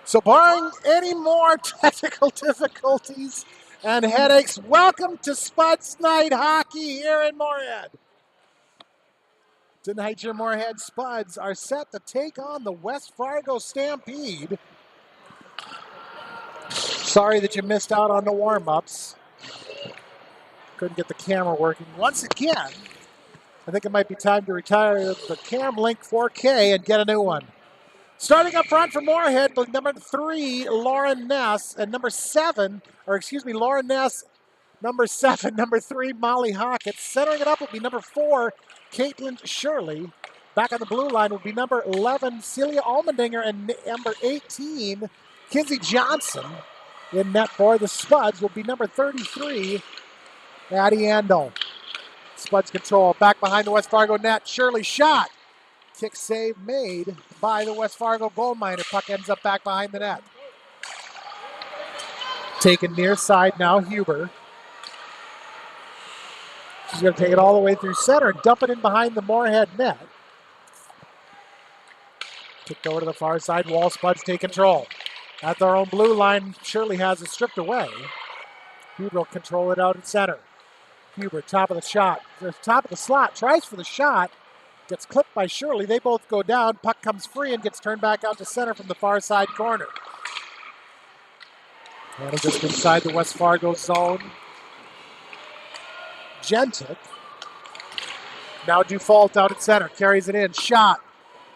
So barring any more technical difficulties and headaches, welcome to Spuds Night Hockey here in Moorhead. Tonight your Moorhead Spuds are set to take on the West Fargo Stampede. Sorry that you missed out on the warm-ups. Couldn't get the camera working. Once again, I think it might be time to retire the Cam Link 4K and get a new one. Starting up front for Moorhead, number 3, Lauren Ness, and Lauren Ness, number 7, number 3, Molly Hockett. Centering it up will be number 4, Caitlin Shirley. Back on the blue line will be number 11, Celia Almendinger, and number 18, Kinsey Johnson. In net for the Spuds will be number 33, Addie Andel. Spuds control, back behind the West Fargo net, Shirley shot. Kick save made by the West Fargo goal miner. Puck ends up back behind the net. Taken near side now, Huber. She's going to take it all the way through center and dump it in behind the Moorhead net. Kicked over to the far side wall. Spuds take control. At their own blue line, Shirley has it stripped away. Huber will control it out at center. Huber, top of the shot. Top of the slot, tries for the shot. Gets clipped by Shirley. They both go down. Puck comes free and gets turned back out to center from the far side corner. And just inside the West Fargo zone. Gentic. Now Dufault out at center. Carries it in. Shot.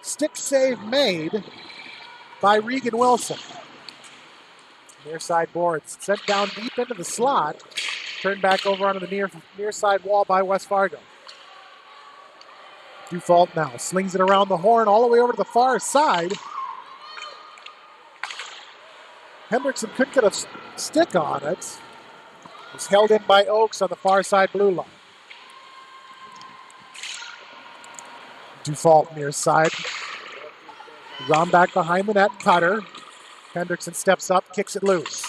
Stick save made by Regan Wilson. Near side boards. Sent down deep into the slot. Turned back over onto the near side wall by West Fargo. Dufault now slings it around the horn all the way over to the far side. Hendrickson couldn't get a stick on it. It was held in by Oakes on the far side blue line. Dufault near side. Round back behind the net, Cutter. Hendrickson steps up, kicks it loose.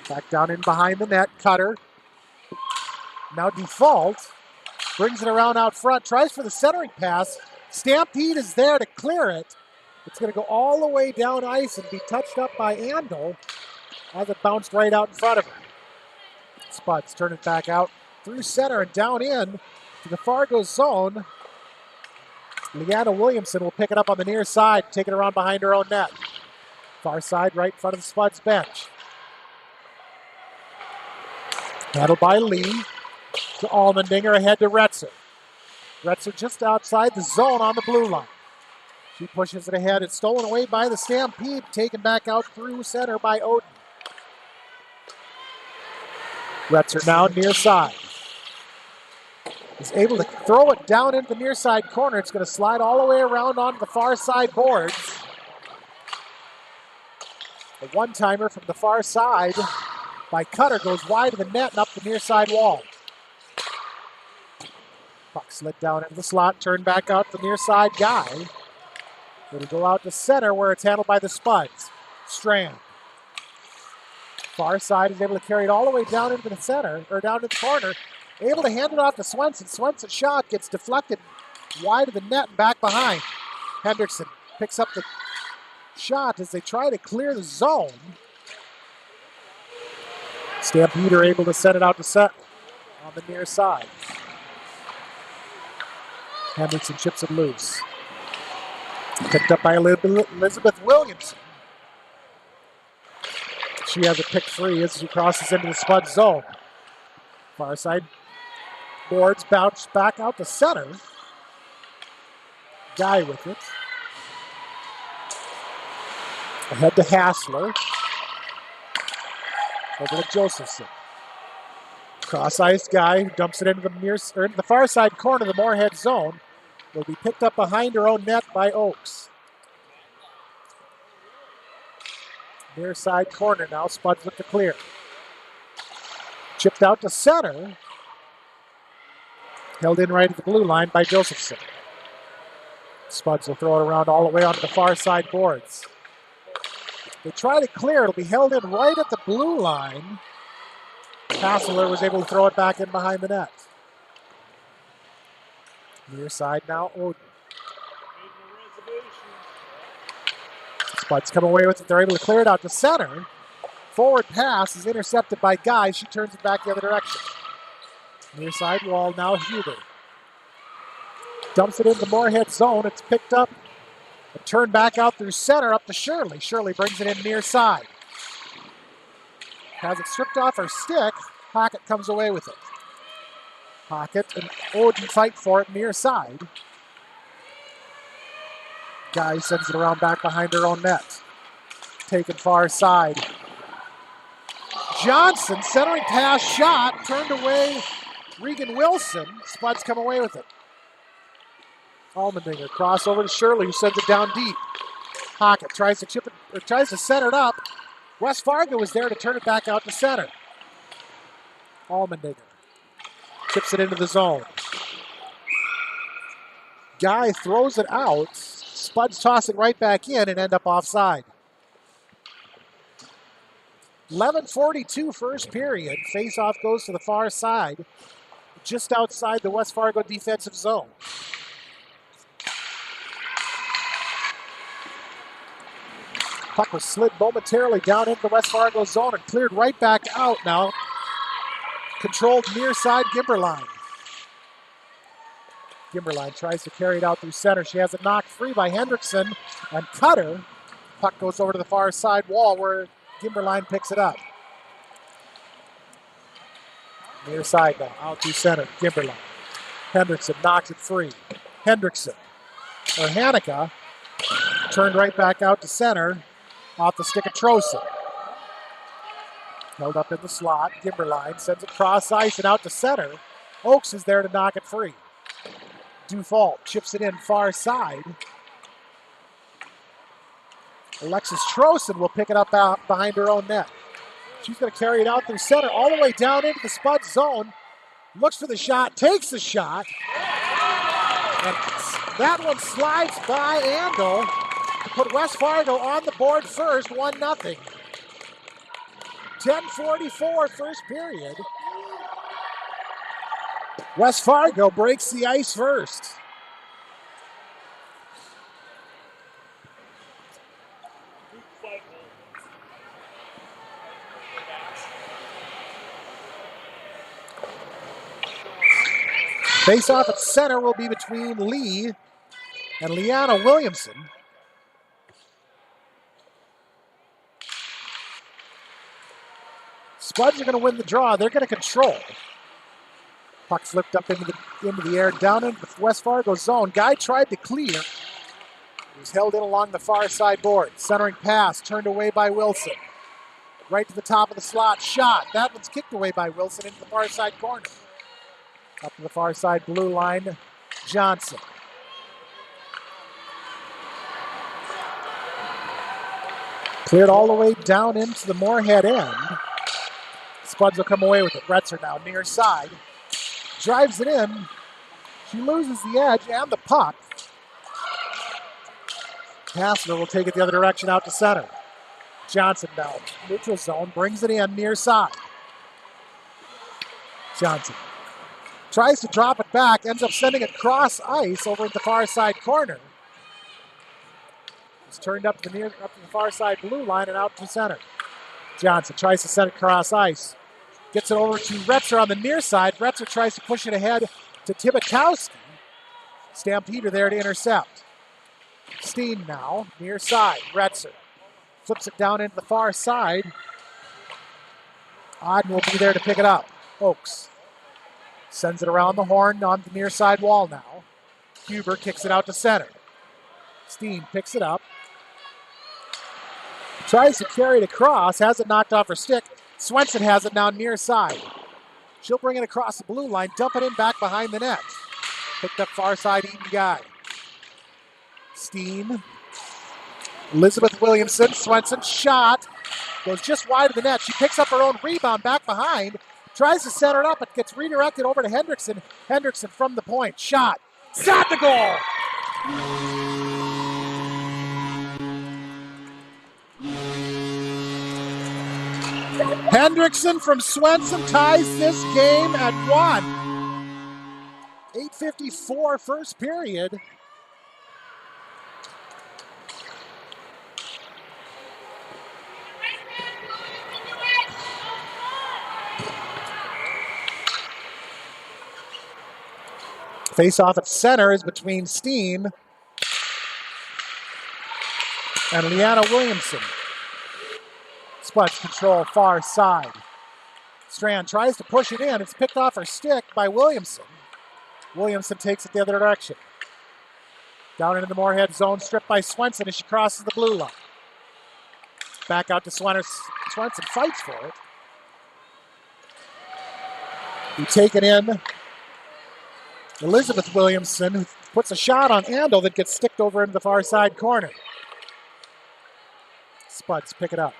Back down in behind the net, Cutter. Now Dufault brings it around out front, tries for the centering pass. Stampede is there to clear it. It's going to go all the way down ice and be touched up by Andel as it bounced right out in front of him. Spuds turn it back out through center and down in to the Fargo zone. Leanna Williamson will pick it up on the near side, take it around behind her own net. Far side right in front of the Spuds bench. Handled by Lee. To Almendinger, ahead to Retzer. Retzer just outside the zone on the blue line. She pushes it ahead. It's stolen away by the Stampede, taken back out through center by Oden. Retzer now near side. is able to throw it down into the near side corner. It's going to slide all the way around onto the far side boards. A one-timer from the far side by Cutter goes wide of the net and up the near side wall. Puck slid down into the slot, turned back out the near side guy. It'll go out to center where it's handled by the Spuds. Strand. Far side is able to carry it all the way down into the center, or down to the corner. Able to hand it off to Swenson. Swenson's shot gets deflected wide of the net and back behind. Hendrickson picks up the shot as they try to clear the zone. Stampede are able to send it out to set on the near side. Hendrickson chips it loose. Picked up by Elizabeth Williamson. She has a pick free as she crosses into the Spud zone. Far side boards bounce back out to center. Guy with it. Ahead to Hassler. Over to Josephson. Cross-ice guy who dumps it into the far side corner of the Moorhead zone. Will be picked up behind her own net by Oakes. Near side corner now, Spuds look to clear. Chipped out to center. Held in right at the blue line by Josephson. Spuds will throw it around all the way onto the far side boards. They try to clear, it'll be held in right at the blue line. Hassler was able to throw it back in behind the net. Near side now, Odin. Spuds come away with it. They're able to clear it out to center. Forward pass is intercepted by Guy. She turns it back the other direction. Near side wall now, Huber. Dumps it into Moorhead zone. It's picked up and turned back out through center up to Shirley. Shirley brings it in near side. Has it stripped off her stick. Pocket comes away with it. Pocket and Odin fight for it near side. Guy sends it around back behind her own net. Taken far side. Johnson, centering pass shot, turned away Regan Wilson. Spuds come away with it. Allmendinger cross over to Shirley, who sends it down deep. Pocket tries to chip it, or tries to set it up. West Fargo is there to turn it back out to center. Allmendinger chips it into the zone. Guy throws it out. Spuds toss it right back in and end up offside. 11:42 first period. Face-off goes to the far side, just outside the West Fargo defensive zone. Puck was slid momentarily down into the West Fargo zone and cleared right back out now. Controlled near side Gimberline. Gimberline tries to carry it out through center. She has it knocked free by Hendrickson and Cutter. Puck goes over to the far side wall where Gimberline picks it up. Near side now, out through center, Gimberline. Hendrickson knocks it free. Hendrickson, or Hanukkah, turned right back out to center, off the stick of Trosen. Held up in the slot, Gimberline sends it cross ice and out to center. Oakes is there to knock it free. Dufault chips it in far side. Alexis Trosen will pick it up out behind her own net. She's going to carry it out through center, all the way down into the Spud zone. Looks for the shot, takes the shot. And that one slides by Andel to put West Fargo on the board first, 1-0. 10:44 first period. West Fargo breaks the ice first. Face-off at center will be between Lee and Leanna Williamson. Spuds are going to win the draw. They're going to control. Puck flipped up into the air, down into the West Fargo zone. Guy tried to clear. He was held in along the far side board. Centering pass, turned away by Wilson. Right to the top of the slot, shot. That one's kicked away by Wilson into the far side corner. Up to the far side blue line, Johnson. Cleared all the way down into the Moorhead end. Spuds will come away with it. Retzer now near side. Drives it in. She loses the edge and the puck. Hassler will take it the other direction out to center. Johnson now, neutral zone, brings it in near side. Johnson tries to drop it back, ends up sending it cross ice over at the far side corner. It's turned up to the far side blue line and out to center. Johnson tries to send it cross ice. Gets it over to Retzer on the near side. Retzer tries to push it ahead to Tibikowski. Stampede there to intercept. Steen now, near side. Retzer flips it down into the far side. Oden will be there to pick it up. Oakes sends it around the horn on the near side wall now. Huber kicks it out to center. Steen picks it up. Tries to carry it across, has it knocked off her stick. Swenson has it now near side. She'll bring it across the blue line, dump it in back behind the net. Picked up far side Eden Guy. Steen. Elizabeth Williamson, Swenson, shot. Goes just wide of the net. She picks up her own rebound back behind. Tries to center it up. It gets redirected over to Hendrickson. Hendrickson from the point. Shot. Shot the goal. Hendrickson from Swenson ties this game at 1. 8:54 first period. Face-off at center is between Steen and Leanna Williamson. Spuds control far side. Strand tries to push it in. It's picked off her stick by Williamson. Williamson takes it the other direction. Down into the Moorhead zone, stripped by Swenson as she crosses the blue line. Back out to Swenson. Swenson fights for it. We take it in. Elizabeth Williamson, who puts a shot on Ando that gets sticked over into the far side corner. Spuds pick it up.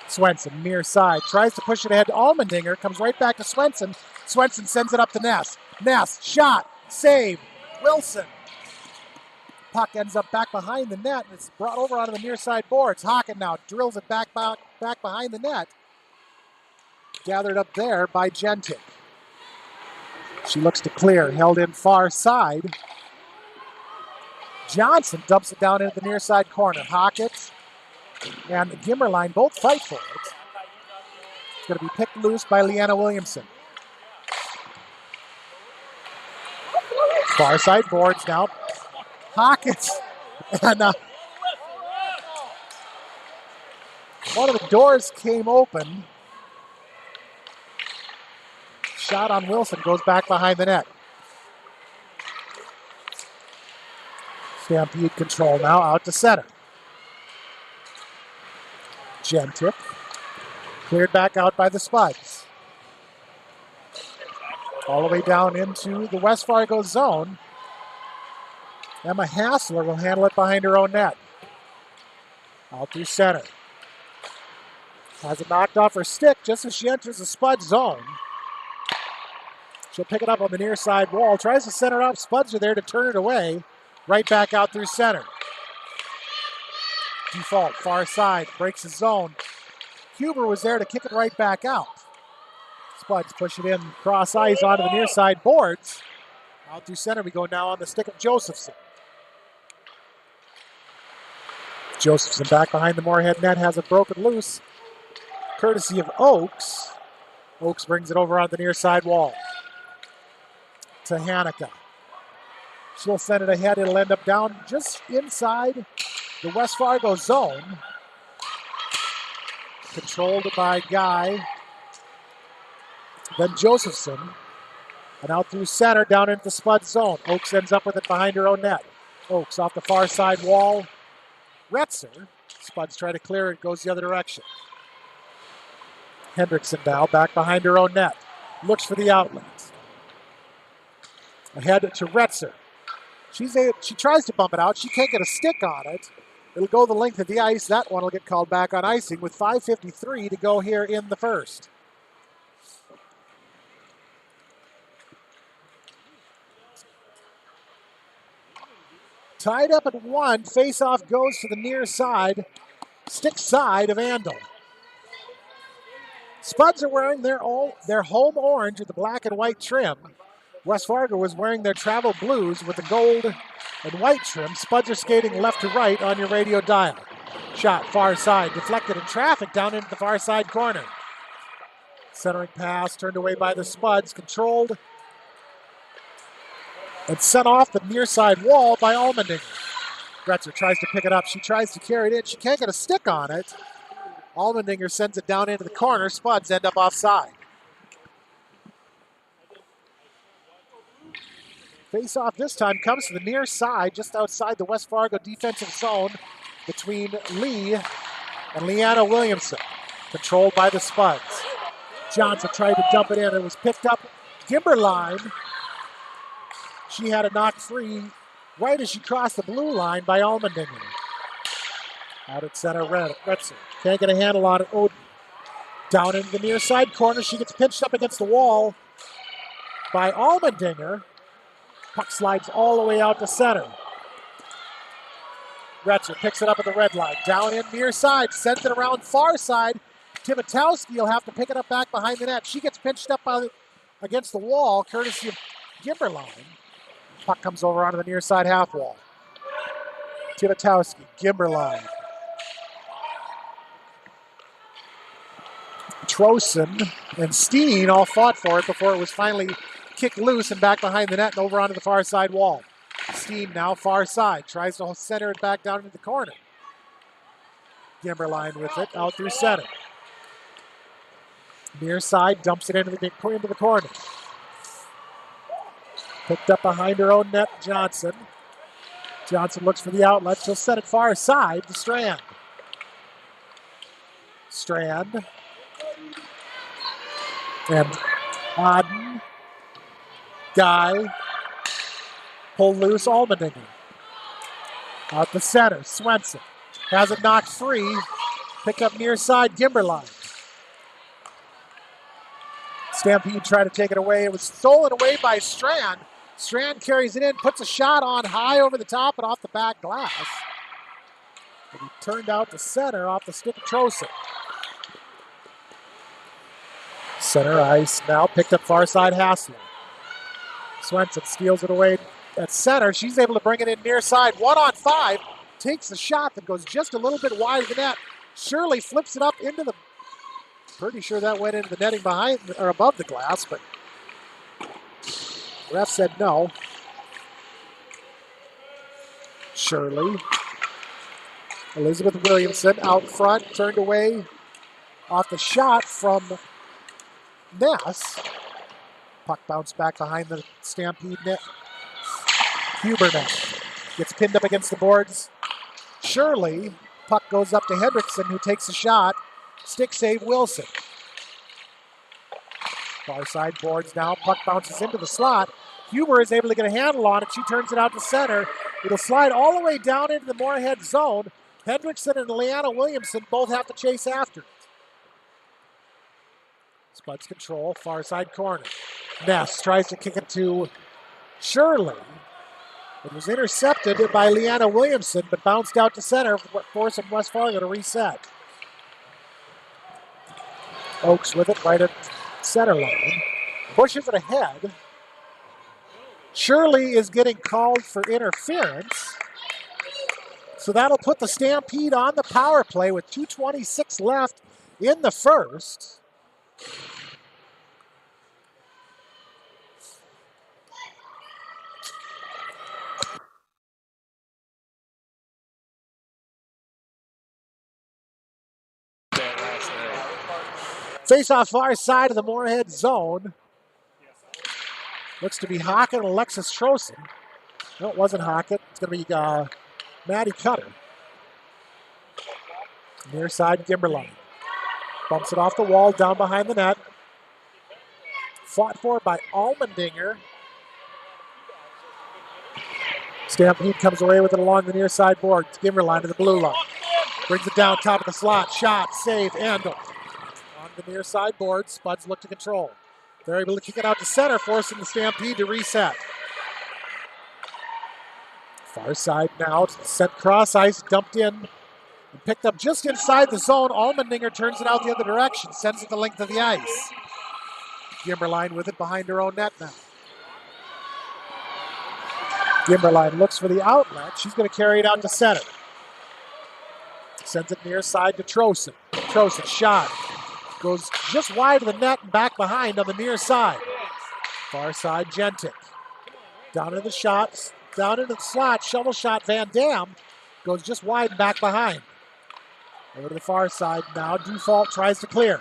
Swenson, near side, tries to push it ahead to Allmendinger, comes right back to Swenson. Swenson sends it up to Ness. Ness, shot, save, Wilson. Puck ends up back behind the net, and it's brought over onto the near side boards. Hocken now drills it back behind the net. Gathered up there by Gentic. She looks to clear, held in far side. Johnson dumps it down into the near side corner. Hockett and Gimmerline both fight for it. It's going to be picked loose by Leanna Williamson. Far side boards now. Hockett and one of the doors came open. Shot on Wilson goes back behind the net. Stampede control now out to center. Gentic cleared back out by the Spuds. All the way down into the West Fargo zone. Emma Hassler will handle it behind her own net. Out through center. Has it knocked off her stick just as she enters the Spud zone. She'll pick it up on the near side wall. Tries to center up. Spuds are there to turn it away. Right back out through center. Default, far side, breaks the zone. Huber was there to kick it right back out. Spuds push it in, cross ice onto the near side boards. Out through center, we go now on the stick of Josephson. Josephson back behind the Moorhead net, has it broken loose. Courtesy of Oakes. Oakes brings it over on the near side wall. To Hanukkah. She'll send it ahead. It'll end up down just inside the West Fargo zone. Controlled by Guy. Then Josephson. And out through center, down into the Spud zone. Oakes ends up with it behind her own net. Oakes off the far side wall. Retzer. Spuds try to clear it. Goes the other direction. Hendrickson now back behind her own net. Looks for the outlet. Ahead to Retzer. She tries to bump it out. She can't get a stick on it. It'll go the length of the ice. That one will get called back on icing with 5:53 to go here in the first. Tied up at 1. Face-off goes to the near side, stick side of Andel. Spuds are wearing their home orange with the black and white trim. West Fargo was wearing their travel blues with the gold and white trim. Spuds are skating left to right on your radio dial. Shot far side, deflected in traffic down into the far side corner. Centering pass turned away by the Spuds, controlled and sent off the near side wall by Allmendinger. Retzer tries to pick it up. She tries to carry it in. She can't get a stick on it. Allmendinger sends it down into the corner. Spuds end up offside. Face-off this time comes to the near side, just outside the West Fargo defensive zone between Lee and Leanna Williamson, controlled by the Spuds. Johnson tried to dump it in. It was picked up. Gimberline, she had a knock free right as she crossed the blue line by Allmendinger. Out at center, Retzer. Can't get a handle on it. Oh, down into the near side corner. She gets pinched up against the wall by Allmendinger. Puck slides all the way out to center. Retzer picks it up at the red line. Down in near side. Sends it around far side. Timotowski will have to pick it up back behind the net. She gets pinched up against the wall, courtesy of Gimberline. Puck comes over onto the near side half wall. Timotowski, Gimberline. Trosen and Steen all fought for it before it was finally kicked loose and back behind the net and over onto the far side wall. Steen now far side, tries to center it back down into the corner. Gimberline with it, out through center. Near side, dumps it into the corner. Picked up behind her own net, Johnson. Johnson looks for the outlet. She'll set it far side to Strand. Strand. And Auden. Guy. Pull loose, Allmendinger. Out the center, Swenson. Has it knocked free. Pick up near side, Gimberline. Stampede tried to take it away. It was stolen away by Strand. Strand carries it in, puts a shot on high over the top and off the back glass. But he turned out to center off the stick of Trosen. Center ice now, picked up far side Hassler. Swenson steals it away at center. She's able to bring it in near side. 1-on-5. Takes a shot that goes just a little bit wide of the net. Shirley flips it up into the... Pretty sure that went into the netting behind or above the glass, but ref said no. Shirley. Elizabeth Williamson out front, turned away off the shot from Ness. Puck bounced back behind the Stampede net. Huber now gets pinned up against the boards. Shirley. Puck goes up to Hendrickson, who takes a shot. Stick save Wilson. Far side boards now. Puck bounces into the slot. Huber is able to get a handle on it. She turns it out to center. It'll slide all the way down into the Moorhead zone. Hendrickson and Leanna Williamson both have to chase after it. Spuds control, far side corner. Ness tries to kick it to Shirley. It was intercepted by Leanna Williamson, but bounced out to center, forcing West Fargo to reset. Oakes with it right at center line. Pushes it ahead. Shirley is getting called for interference. So that'll put the Stampede on the power play with 2:26 left in the first. Face-off far side of the Moorhead zone. Looks to be Hockett and Alexis Trosen. No, it wasn't Hockett. It's going to be Maddie Cutter. Near side, Gimberline. Bumps it off the wall, down behind the net. Fought for by Allmendinger. Stampede comes away with it along the near side board. Gimmerline to the blue line. Brings it down top of the slot. Shot, save, Andel. On the near side board, Spuds look to control. They're able to kick it out to center, forcing the Stampede to reset. Far side now, set cross ice, dumped in, and picked up just inside the zone. Allmendinger turns it out the other direction, sends it the length of the ice. Gimmerline with it behind her own net now. Gimmerline looks for the outlet. She's going to carry it out to center. Sends it near side to Trosen. Trosen, shot. Goes just wide of the net and back behind on the near side. Far side, Gentic. Down into the shots. Down into the slot. Shovel shot, Van Dam. Goes just wide and back behind. Over to the far side now. Default tries to clear.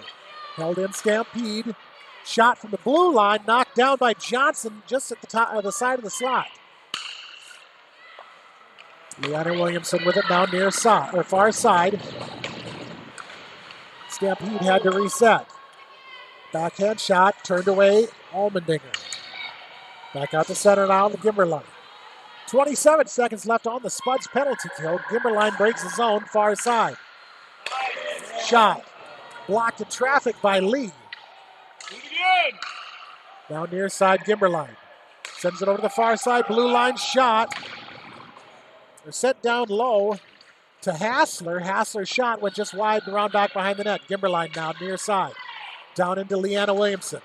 Held in Stampede. Shot from the blue line. Knocked down by Johnson just at the top of the side of the slot. Leanna Williamson with it now near side, or far side. Stampede had to reset. Backhand shot, turned away, Allmendinger. Back out to center now on the Gimmerline. 27 seconds left on the Spuds penalty kill. Gimmerline breaks the zone, far side. Shot, blocked in traffic by Lee. Now near side, Gimmerline. Sends it over to the far side, blue line shot. They're set down low to Hassler. Hassler's shot went just wide and around back behind the net. Gimmerline now near side. Down into Leanna Williamson.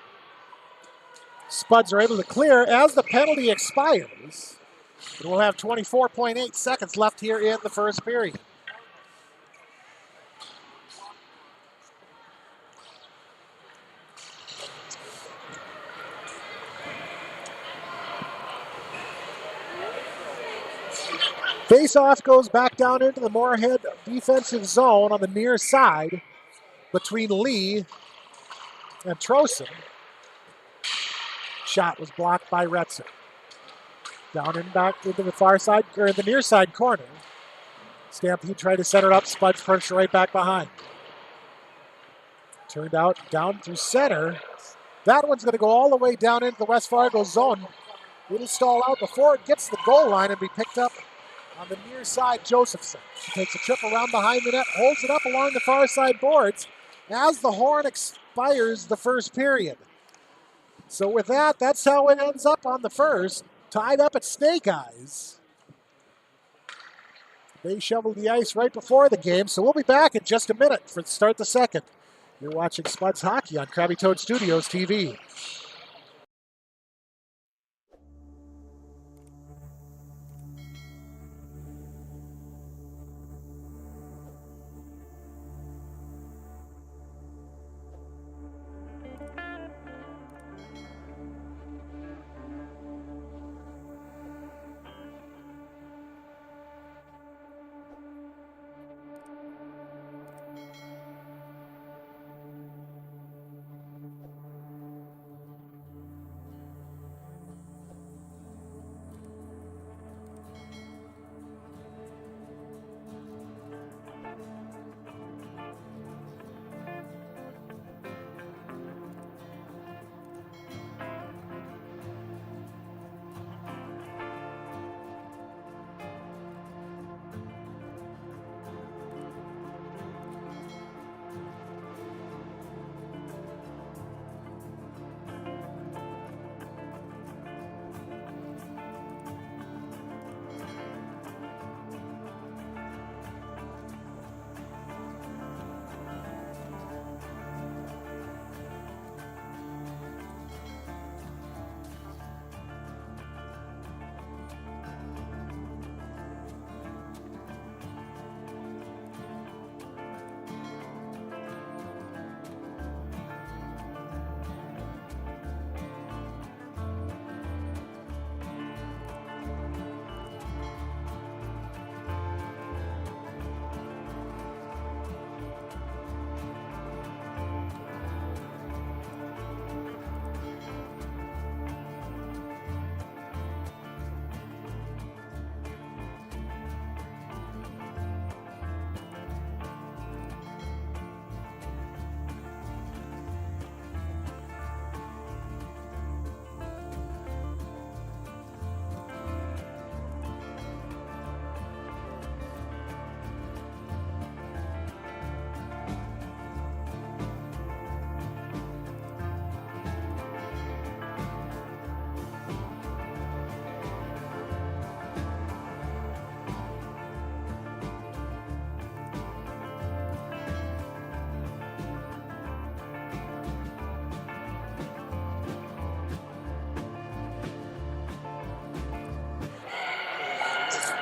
Spuds are able to clear as the penalty expires. We'll have 24.8 seconds left here in the first period. Face-off goes back down into the Moorhead defensive zone on the near side between Lee and Trosen. Shot was blocked by Retzer. Down and back into the far side, or the near side corner. Stampede tried to set it up. Spuds punched right back behind. Turned out down through center. That one's going to go all the way down into the West Fargo zone. It'll stall out before it gets the goal line and be picked up on the near side, Josephson. She takes a trip around behind the net, holds it up along the far side boards as the horn expires the first period. So with that, that's how it ends up on the first. Tied up at Snake Eyes. They shoveled the ice right before the game, so we'll be back in just a minute for start the second. You're watching Spuds Hockey on Krabby Toad Studios TV.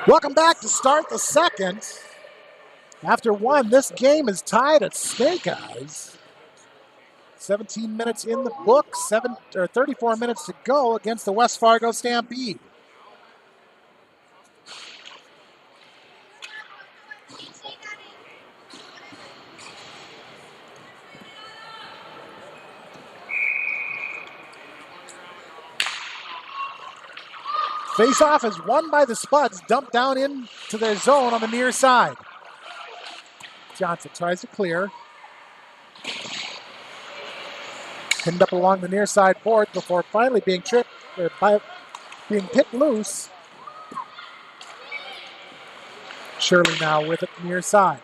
Welcome back to start the second. After one, this game is tied at Snake Eyes. 17 minutes in the book, 34 minutes to go against the West Fargo Stampede. Face-off is won by the Spuds, dumped down into their zone on the near side. Johnson tries to clear. Pinned up along the near side board before finally being being picked loose. Shirley now with it near side.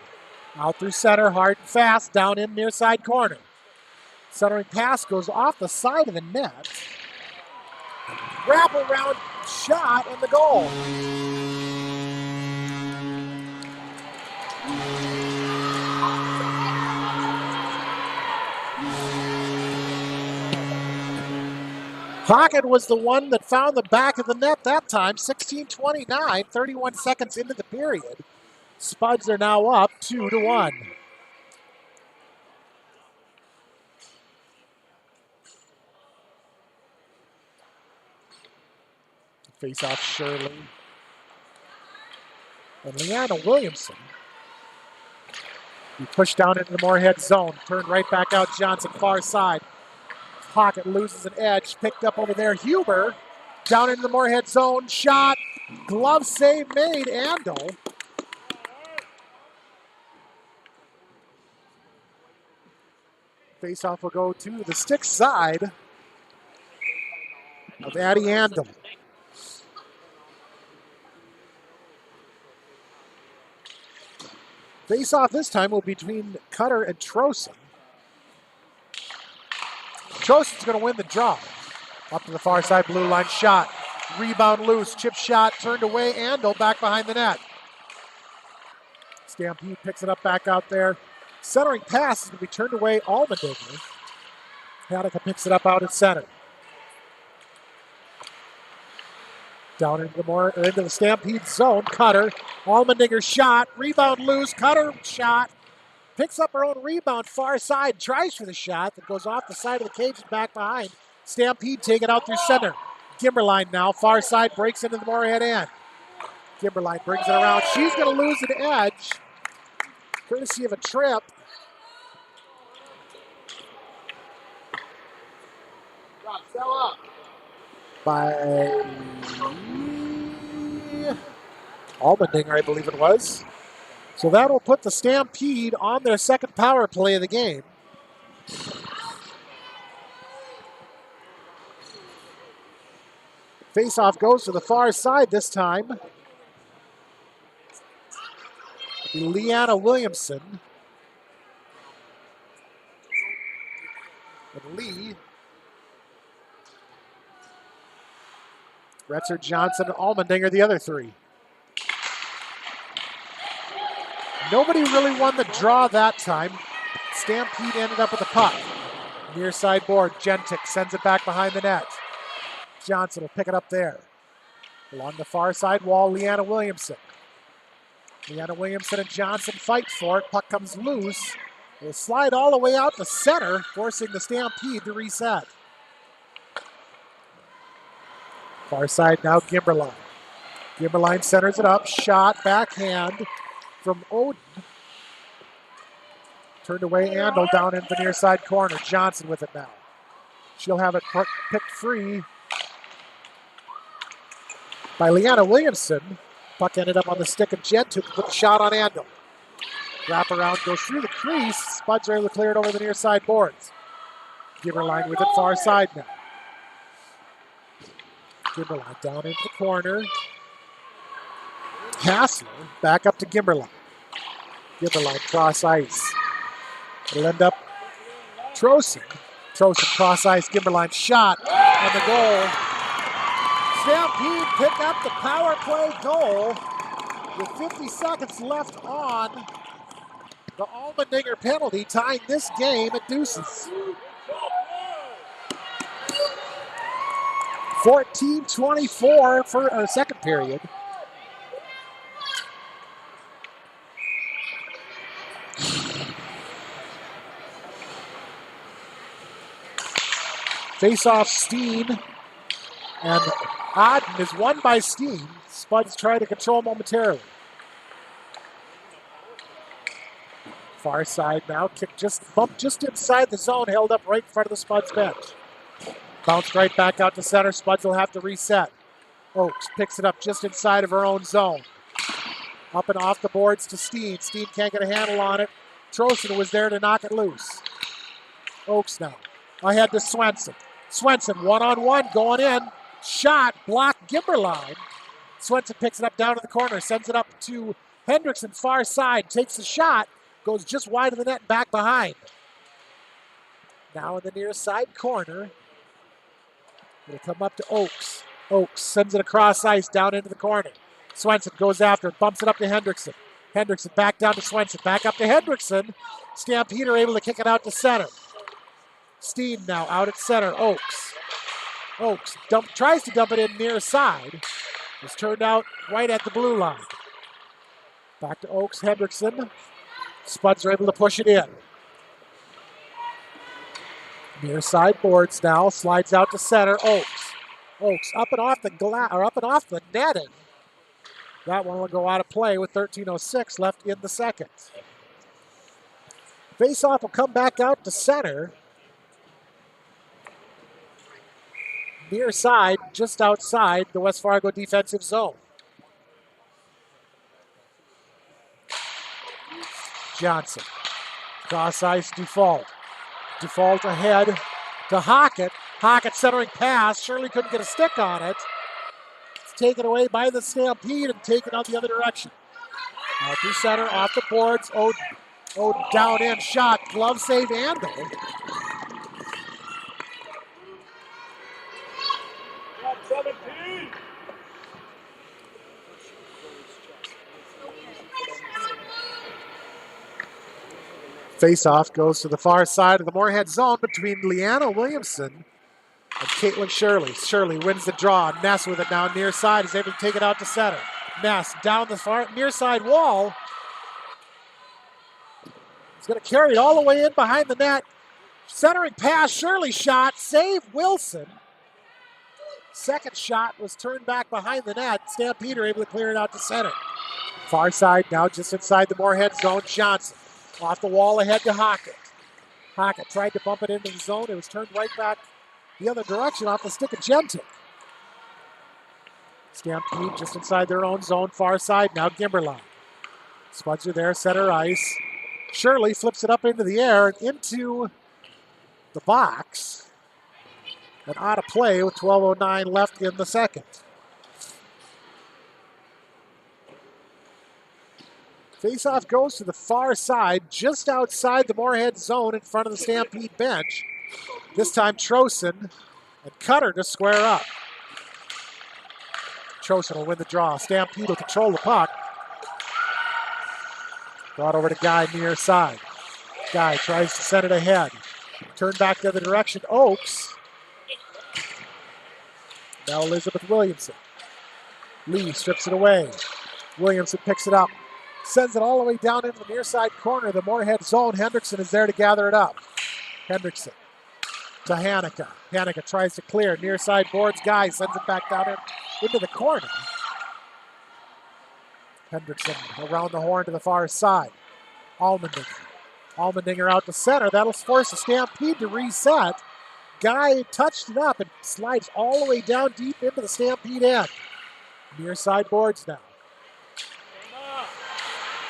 Out through center, hard and fast, down in near side corner. Centering pass goes off the side of the net. Wrap around shot and the goal. Pocket was the one that found the back of the net that time. 16:29, 31 seconds into the period. Spuds are now up 2-1. Face off Shirley. And Leanna Williamson. He pushed down into the Moorhead zone. Turned right back out Johnson, far side. Pocket loses an edge. Picked up over there. Huber down into the Moorhead zone. Shot. Glove save made. Andel. Face-off will go to the stick side of Addie Andel. Face-off this time will be between Cutter and Trosen. Trosen's going to win the draw. Up to the far side, blue line shot. Rebound loose, chip shot, turned away, Andel back behind the net. Stampede picks it up back out there. Centering pass is going to be turned away, Allmendinger. Hanukkah picks it up out at center. Down into the Stampede zone, Cutter. Allmendinger shot, rebound loose, Cutter shot. Picks up her own rebound, far side, tries for the shot that goes off the side of the cage and back behind. Stampede take it out through center. Gimberline now, far side, breaks into the Moorhead end. Gimberline brings it around. She's going to lose an edge, courtesy of a trip. By Allmendinger, I believe it was. So that will put the Stampede on their second power play of the game. Face-off goes to the far side this time. Leanna Williamson. And Lee. Retzer, Johnson, Allmendinger, the other three. Nobody really won the draw that time. Stampede ended up with the puck. Near side board, Gentic sends it back behind the net. Johnson will pick it up there. Along the far side wall, Leanna Williamson. Leanna Williamson and Johnson fight for it. Puck comes loose. Will slide all the way out to center, forcing the Stampede to reset. Far side now, Gimberline. Gimberline centers it up. Shot, backhand from Oden. Turned away, Andel down in the near side corner. Johnson with it now. She'll have it picked free by Leanna Williamson. Puck ended up on the stick of Jen to put a shot on Andel. Wrap around, goes through the crease. Spuds are able to clear it over the near side boards. Gimberline with it far side now. Gimberline down into the corner. Hassler back up to Gimberline. Gimberline cross ice. It'll end up Trosen. Trosen cross ice, Gimberline shot, and the goal. Stampede pick up the power play goal with 50 seconds left on the Allmendinger penalty, tying this game at deuces. 14-24 for our second period. Face-off Steen, and Odden is won by Steen. Spuds try to control momentarily. Far side now, kick bumped just inside the zone, held up right in front of the Spuds bench. Bounced right back out to center. Spuds will have to reset. Oakes picks it up just inside of her own zone. Up and off the boards to Steen. Steen can't get a handle on it. Trosten was there to knock it loose. Oakes now. Ahead to Swenson. Swenson one-on-one going in. Shot, blocked Gimberline. Swenson picks it up down to the corner, sends it up to Hendrickson, far side, takes the shot, goes just wide of the net and back behind. Now in the near side corner. It'll come up to Oakes. Oakes sends it across ice down into the corner. Swenson goes after it, bumps it up to Hendrickson. Hendrickson back down to Swenson, back up to Hendrickson. Stampede able to kick it out to center. Steen now out at center. Oakes. Oakes tries to dump it in near side. It's turned out right at the blue line. Back to Oakes, Hendrickson. Spuds are able to push it in. Near side boards now, slides out to center. Oakes. Oakes up and off the netting. That one will go out of play with 13:06 left in the second. Faceoff will come back out to center. Near side, just outside the West Fargo defensive zone. Johnson. Cross ice, Default. Default ahead to Hockett. Hockett centering pass. Shirley couldn't get a stick on it. It's taken away by the Stampede and taken out the other direction. Now through center, off the boards. Oden down in, shot. Glove save, Andel. Face-off goes to the far side of the Moorhead zone between Leanna Williamson and Caitlin Shirley. Shirley wins the draw. Ness with it now near side is able to take it out to center. Ness down the far near side wall. He's going to carry it all the way in behind the net. Centering pass, Shirley shot, save Wilson. Second shot was turned back behind the net. Stampede able to clear it out to center. Far side now just inside the Moorhead zone. Johnson. Off the wall ahead to Hockett. Hockett tried to bump it into the zone. It was turned right back the other direction off the stick of Gentic. Stampede just inside their own zone, far side. Now Gimberline. Spuds are there, center ice. Shirley flips it up into the air and into the box. And out of play with 12:09 left in the second. Faceoff goes to the far side, just outside the Moorhead zone in front of the Stampede bench. This time Trosten and Cutter to square up. Trosten will win the draw. Stampede will control the puck. Brought over to Guy near side. Guy tries to send it ahead. Turn back the other direction. Oakes. Now Elizabeth Williamson. Lee strips it away. Williamson picks it up. Sends it all the way down into the near side corner of the Moorhead zone. Hendrickson is there to gather it up. Hendrickson to Hanukkah. Hanukkah tries to clear. Near side boards. Guy sends it back down into the corner. Hendrickson around the horn to the far side. Allmendinger. Allmendinger out to center. That'll force the Stampede to reset. Guy touched it up and slides all the way down deep into the Stampede end. Near side boards now.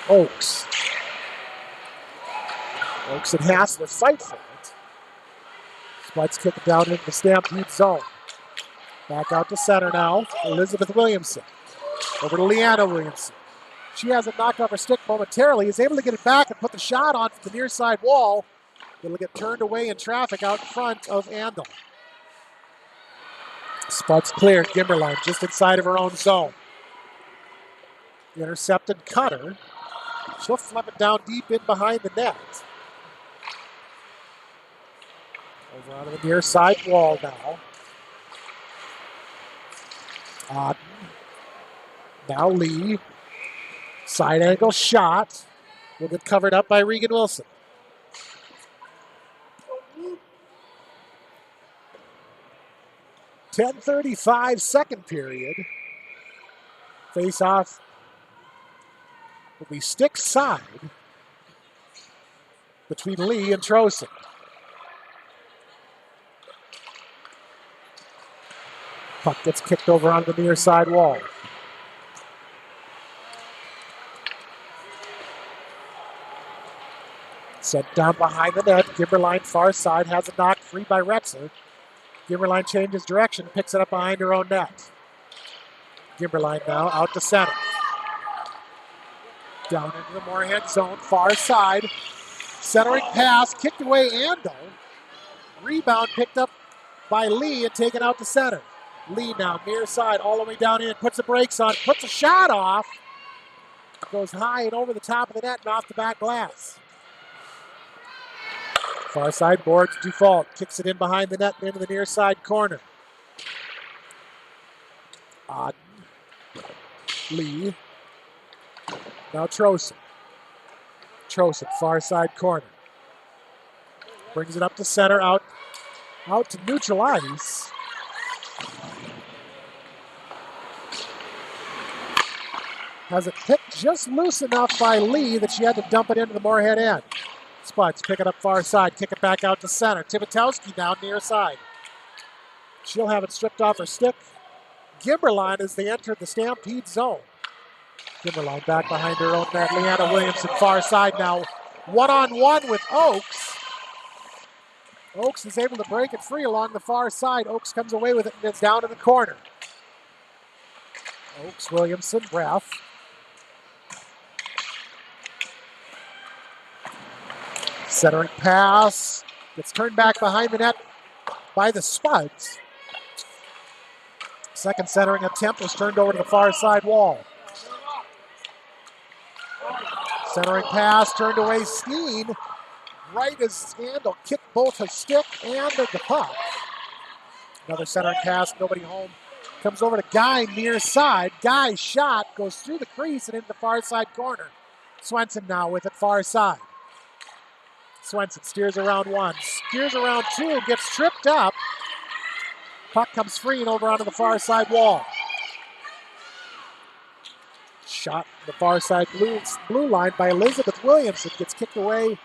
Oakes. Oakes and Hassler fight for it. Spuds kick it down into the Stampede zone. Back out to center now. Elizabeth Williamson. Over to Leanna Williamson. She has it knocked off her stick momentarily. Is able to get it back and put the shot on the near side wall. It'll get turned away in traffic out in front of Andel. Spuds cleared. Gimberline just inside of her own zone. Intercepted Cutter. She'll flip it down deep in behind the net. Over onto the near side wall now. Odden. Now Lee. Side angle shot. Will get covered up by Regan Wilson. 10:35 second period. Face-off will be stick side between Lee and Trosen. Puck gets kicked over on the near side wall. Set down behind the net. Gimberline far side has a knock free by Retzer. Gimberline changes direction, picks it up behind her own net. Gimberline now out to center. Down into the Moorhead zone, far side. Centering pass, kicked away Ando. Rebound picked up by Lee and taken out to center. Lee now near side, all the way down in, puts the brakes on, puts a shot off. Goes high and over the top of the net and off the back glass. Far side boards default, kicks it in behind the net and into the near side corner. Auden. Lee. Now Trosen. Trosen, far side corner. Brings it up to center, out to neutral ice. Has it picked just loose enough by Lee that she had to dump it into the Moorhead end. Spuds pick it up far side, kick it back out to center. Tibitowski down near side. She'll have it stripped off her stick. Gimberline as they enter the Stampede zone. Gimberline back behind her own net. Leanna Williamson far side now. One-on-one with Oakes. Oakes is able to break it free along the far side. Oakes comes away with it and it's down in the corner. Oakes, Williamson, ref. Centering pass. Gets turned back behind the net by the Spuds. Second centering attempt was turned over to the far side wall. Centering pass turned away. Steen, right as Scandal kicked both his stick and the puck. Another centering pass, nobody home. Comes over to Guy near side. Guy's shot goes through the crease and into the far side corner. Swenson now with it far side. Swenson steers around one, steers around two, gets tripped up. Puck comes free and over onto the far side wall. Shot the far side blue line by Elizabeth Williamson. Gets kicked away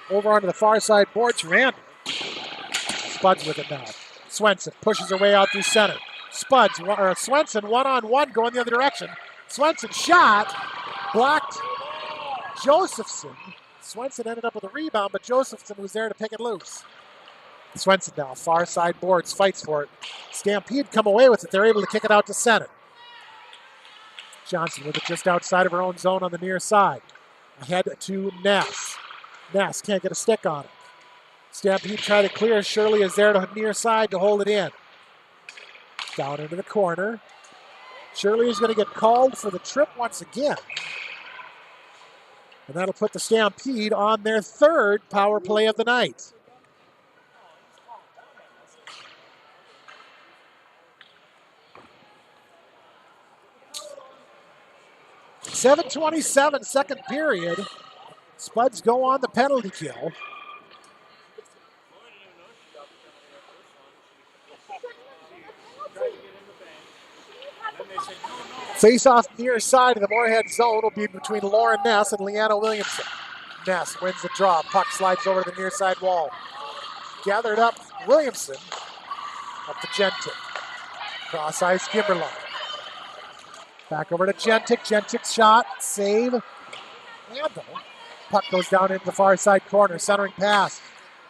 over onto the far side boards. Randall. Spuds with it now. Swenson pushes her way out through center. Swenson one-on-one going the other direction. Swenson shot, blocked Josephson. Swenson ended up with a rebound, but Josephson was there to pick it loose. Swenson now, far side boards, fights for it. Stampede come away with it. They're able to kick it out to center. Johnson with it just outside of her own zone on the near side. Ahead to Ness. Ness can't get a stick on it. Stampede try to clear. Shirley is there to near side to hold it in. Down into the corner. Shirley is going to get called for the trip once again. And that'll put the Stampede on their third power play of the night. .7:27 second period. Spuds go on the penalty kill. Face-off near side of the Moorhead zone will be between Lauren Ness and Leanna Williamson. Ness wins the draw. Puck slides over to the near side wall. Gathered up, Williamson. Up to Gentic. Cross ice, Gimberline. Back over to Gentic. Gentic's shot, save. Handle. Puck goes down into the far side corner. Centering pass.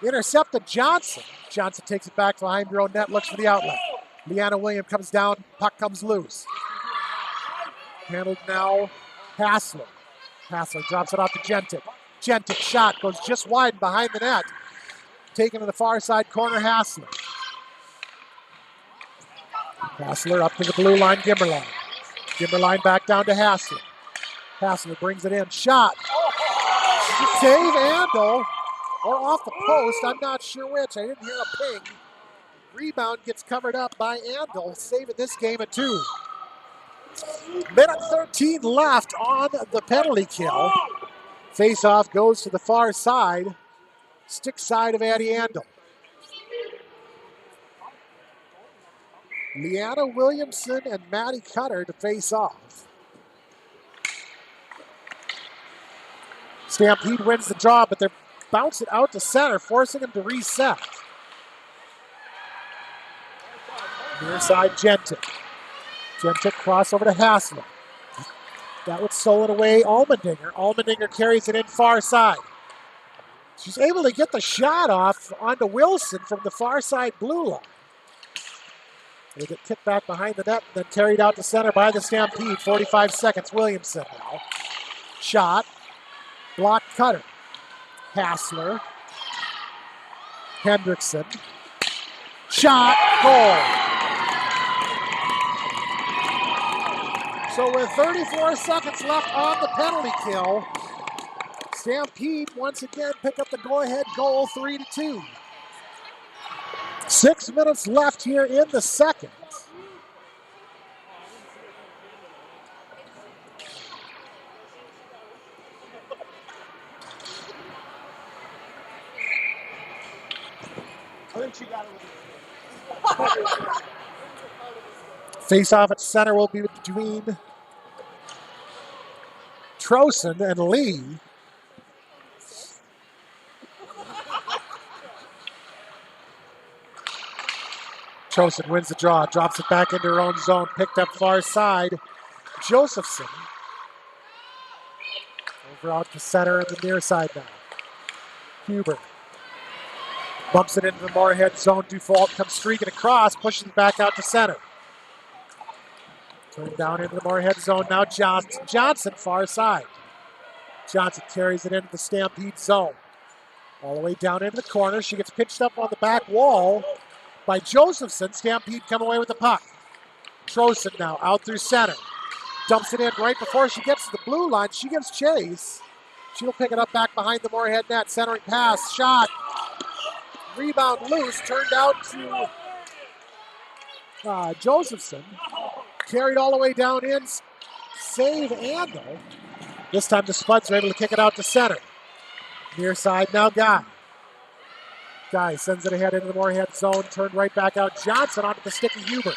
Intercepted Johnson. Johnson takes it back behind her own net, looks for the outlet. Leanna Williams comes down, puck comes loose. Handled now, Hassler. Hassler drops it off to Gentic. Gentic shot goes just wide behind the net. Taken to the far side corner, Hassler. Hassler up to the blue line, Gimberline. Gimberline back down to Hassler. Hassler brings it in, shot. Save Andel, or off the post, I'm not sure which. I didn't hear a ping. Rebound gets covered up by Andel, saving this game at 2. Minute 13 left on the penalty kill. Face-off goes to the far side. Stick side of Addie Andel. Leanna Williamson and Maddie Cutter to face off. Stampede wins the draw, but they're bouncing out to center, forcing him to reset. Near side, Gentic. Gentic cross over to Hassler. That would stolen away Allmendinger. Allmendinger carries it in far side. She's able to get the shot off onto Wilson from the far side blue line. They get kicked back behind the net, then carried out to center by the Stampede. 45 seconds, Williamson now. Shot. Block Cutter. Hassler. Hendrickson. Shot. Goal. So with 34 seconds left on the penalty kill, Stampede once again pick up the go-ahead goal, 3-2. 6 minutes left here in the second. Face-off at center will be between Trosen and Lee. Trosen wins the draw, drops it back into her own zone, picked up far side. Josephson. Over out to center at the near side now. Huber. Bumps it into the Moorhead zone. Dufault comes streaking across, pushes it back out to center. Turned down into the Moorhead zone. Now Johnson. Johnson, far side. Johnson carries it into the Stampede zone. All the way down into the corner. She gets pitched up on the back wall by Josephson. Stampede come away with the puck. Trosen now out through center. Dumps it in right before she gets to the blue line. She gives chase. She'll pick it up back behind the Moorhead net. Centering pass. Shot. Rebound loose. Turned out to Josephson. Carried all the way down in. Save Andel. This time the Spuds are able to kick it out to center. Near side now Guy. Guy sends it ahead into the Moorhead zone. Turned right back out. Johnson onto the stick of Huber.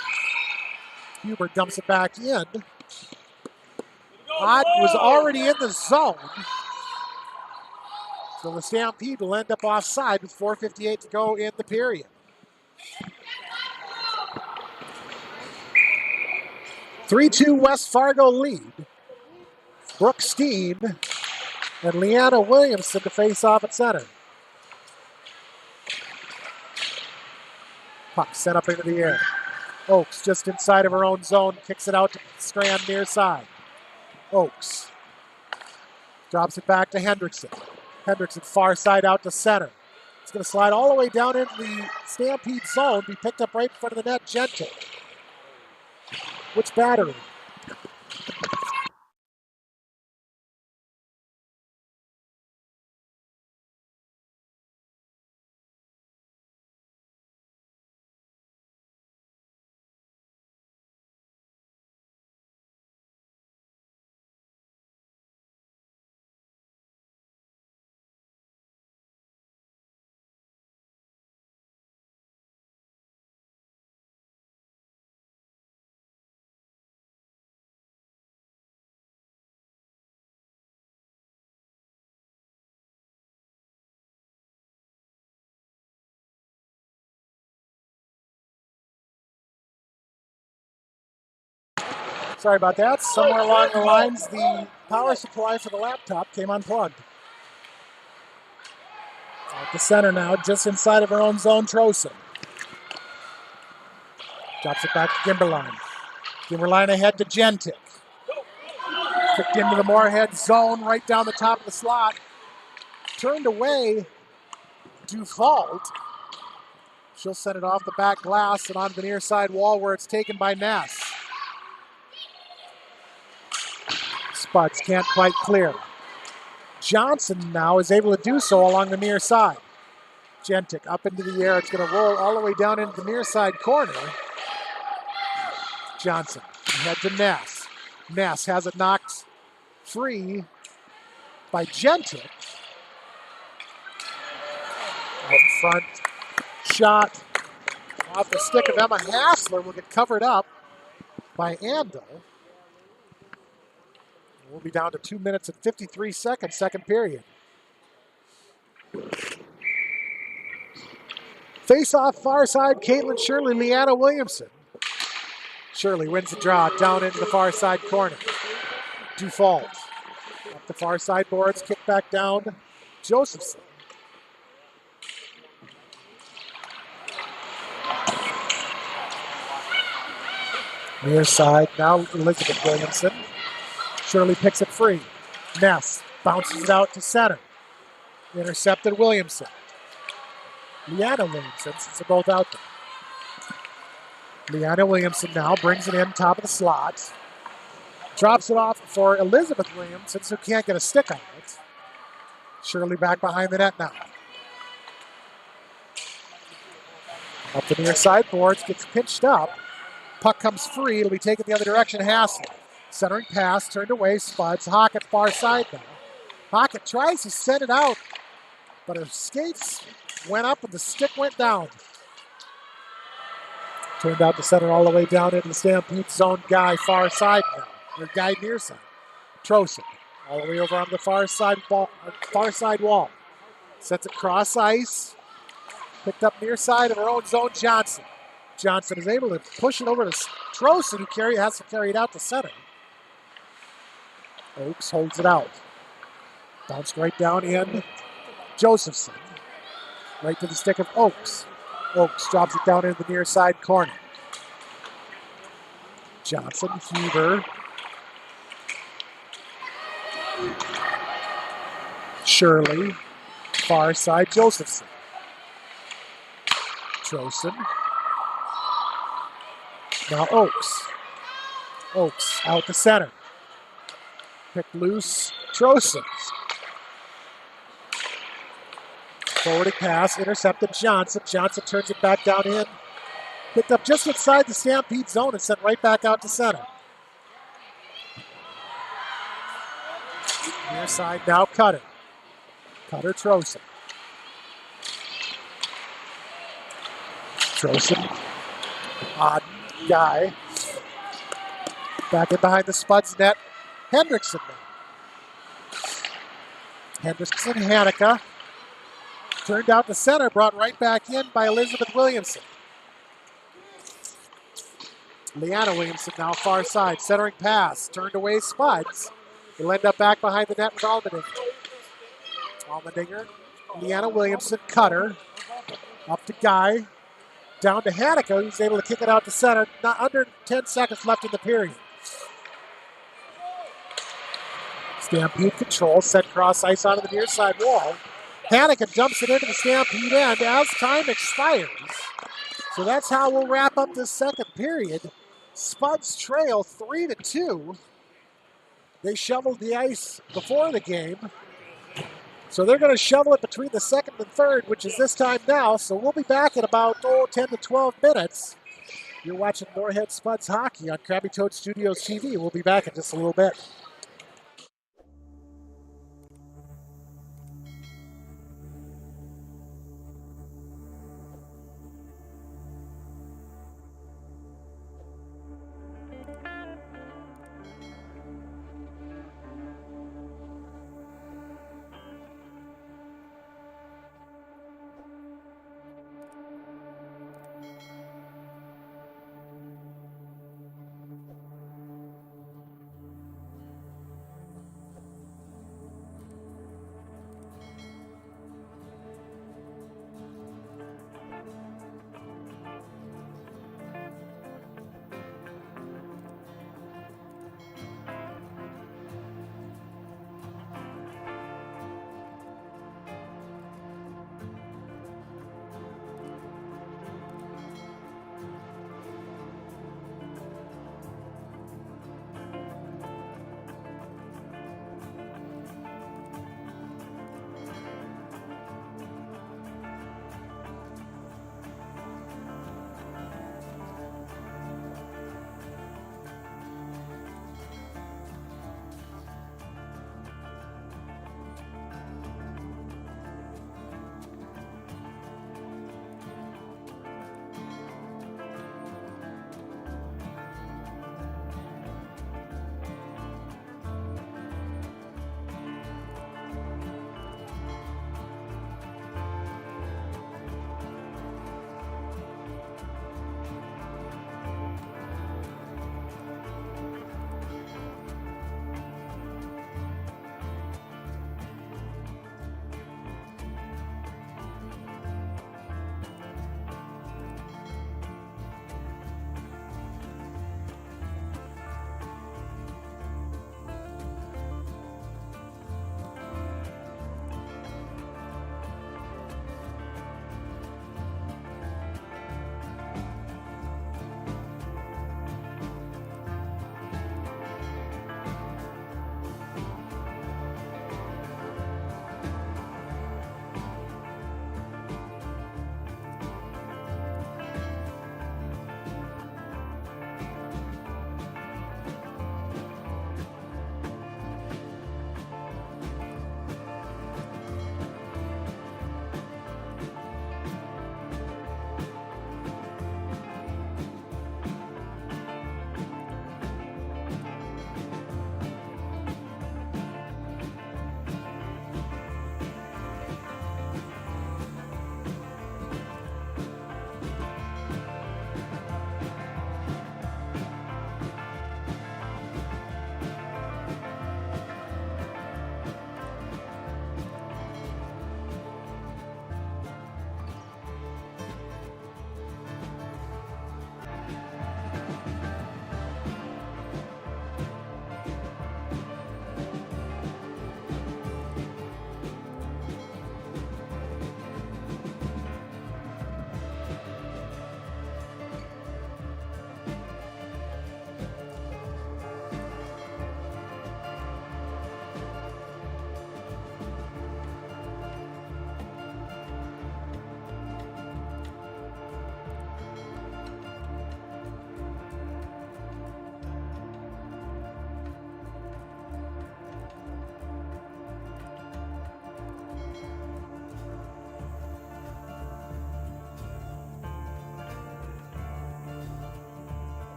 Huber dumps it back in. Ott was already in the zone. So the Stampede will end up offside with 4:58 to go in the period. 3-2 West Fargo lead. Brooke Steen and Leanna Williamson to face off at center. Puck sent up into the air. Oakes just inside of her own zone, kicks it out to Strand near side. Oakes drops it back to Hendrickson. Hendrickson far side out to center. It's going to slide all the way down into the Stampede zone, be picked up right in front of the net. Gentle. Which battery? Sorry about that. Somewhere along the lines, the power supply for the laptop came unplugged. At the center now, just inside of her own zone, Trosen. Drops it back to Gimberline. Gimberline ahead to Gentic. Kicked into the Moorhead zone, right down the top of the slot. Turned away, Dufault. She'll send it off the back glass and onto the near side wall where it's taken by Ness. Spuds can't quite clear. Johnson now is able to do so along the near side. Gentic up into the air. It's going to roll all the way down into the near side corner. Johnson ahead to Ness. Ness has it knocked free by Gentic. Out in front. Shot off the stick of Emma Hassler will get covered up by Andel. We'll be down to 2 minutes and 53 seconds, second period. Face off far side, Caitlin Shirley, Leanna Williamson. Shirley wins the draw down into the far side corner. Dufault. Up the far side boards, kick back down. Josephson. Near side, now Elizabeth Williamson. Shirley picks it free. Ness bounces it out to center. Intercepted Williamson. Leanna Williamson, since they're both out there. Leanna Williamson now brings it in top of the slot. Drops it off for Elizabeth Williamson, who can't get a stick on it. Shirley back behind the net now. Up the near side boards, gets pitched up. Puck comes free, it'll be taken the other direction. Hassler. Centering pass, turned away, Spuds. Hockett far side now. Hockett tries to send it out, but her skates went up and the stick went down. Turned out to center all the way down into the Stampede zone. Guy far side now. Or guy near side. Trosen. All the way over on the far side wall. Sets it cross ice. Picked up near side of her own zone, Johnson. Johnson is able to push it over to Trosen, who has to carry it out to center. Oakes holds it out. Bounced right down in. Josephson. Right to the stick of Oakes. Oakes drops it down into the near side corner. Johnson, Huber. Shirley. Far side, Josephson. Trosen. Now Oakes. Oakes out to center. Picked loose, Trosen. Forwarding pass, intercepted Johnson. Johnson turns it back down in. Picked up just inside the Stampede zone and sent right back out to center. Near side now, Cutter. Cutter, Trosen. Trosen. Odd guy. Back in behind the Spuds net. Hendrickson now. Hendrickson, Hanukkah. Turned out to center, brought right back in by Elizabeth Williamson. Leanna Williamson now far side. Centering pass. Turned away Spuds. He'll end up back behind the net with Almendinger. Almendinger. Leanna Williamson, Cutter. Up to Guy. Down to Hanukkah, who's able to kick it out to center. Not under 10 seconds left in the period. Stampede control, set cross ice onto the near side wall. Hanukkah dumps it into the Stampede end as time expires. So that's how we'll wrap up this second period. Spuds trail 3-2. They shoveled the ice before the game. So they're going to shovel it between the second and third, which is this time now. So we'll be back in about 10 to 12 minutes. You're watching Moorhead Spuds hockey on Krabby Toad Studios TV. We'll be back in just a little bit.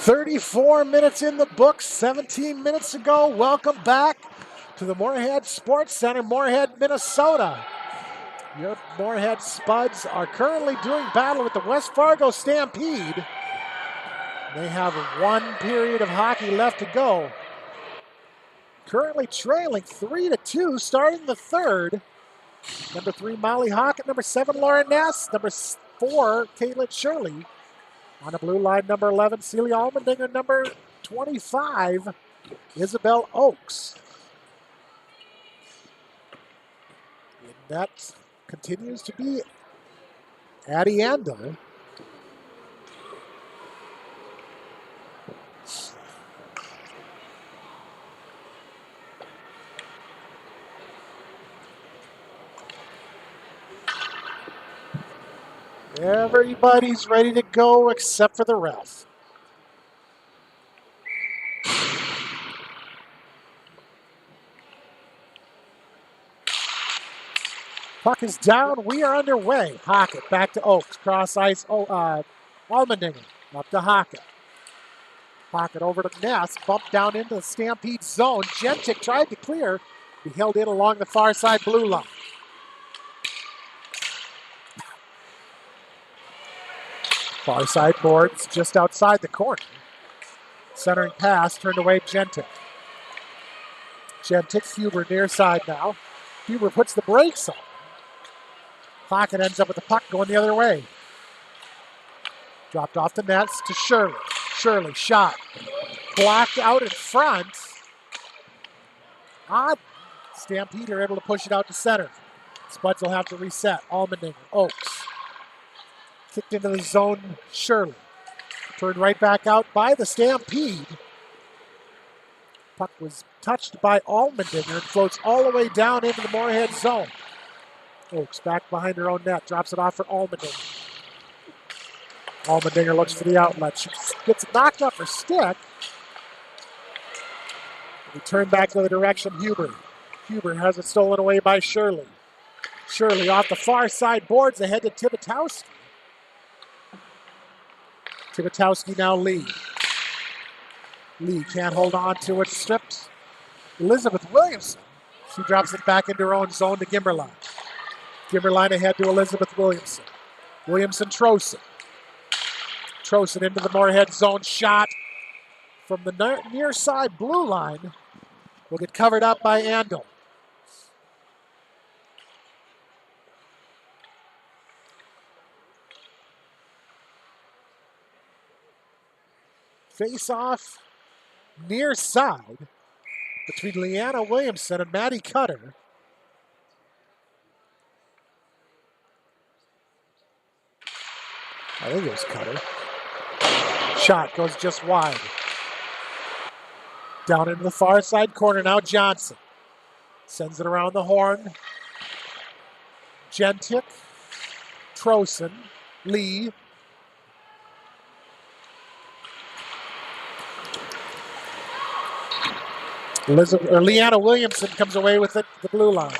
34 minutes in the books, 17 minutes to go. Welcome back to the Moorhead Sports Center, Moorhead, Minnesota. Your Moorhead Spuds are currently doing battle with the West Fargo Stampede. They have one period of hockey left to go. Currently trailing 3-2, starting the third. Number 3, Molly Hockett. Number 7, Lauren Ness. Number 4, Caitlin Shirley. On the blue line, number 11, Celia Almendinger. Number 25, Isabel Oakes. And that continues to be Addie Andel. Everybody's ready to go except for the ref. Puck is down. We are underway. Hockett back to Oakes. Cross ice. Almendinger up to Hockett. Hockett over to Ness. Bumped down into the Stampede zone. Gentic tried to clear. He held in along the far side blue line. Far side boards just outside the corner. Centering pass turned away Gentic. Gentic, Huber near side now. Huber puts the brakes on. Hockett ends up with the puck going the other way. Dropped off the nets to Shirley. Shirley shot. Blocked out in front. Odd. Stampede are able to push it out to center. Spuds will have to reset. Almendinger, Oakes. Kicked into the zone, Shirley. Turned right back out by the Stampede. Puck was touched by Almendinger and floats all the way down into the Moorhead zone. Oakes back behind her own net, drops it off for Almendinger. Almendinger looks for the outlet. She gets knocked off her stick. We turn back to the direction Huber. Huber has it stolen away by Shirley. Shirley off the far side boards ahead to Tibitowski. Tibitowski now Lee. Lee can't hold on to it, stripped. Elizabeth Williamson. She drops it back into her own zone to Gimberline. Gimberline ahead to Elizabeth Williamson. Williamson Trosen. Trosen into the Moorhead zone. Shot from the near side blue line. Will get covered up by Andel. Face off near side between Leanna Williamson and Maddie Cutter. I think it was Cutter. Shot goes just wide. Down into the far side corner now, Johnson. Sends it around the horn. Gentic, Trosen, Lee. Leanna Williamson comes away with it, the blue line.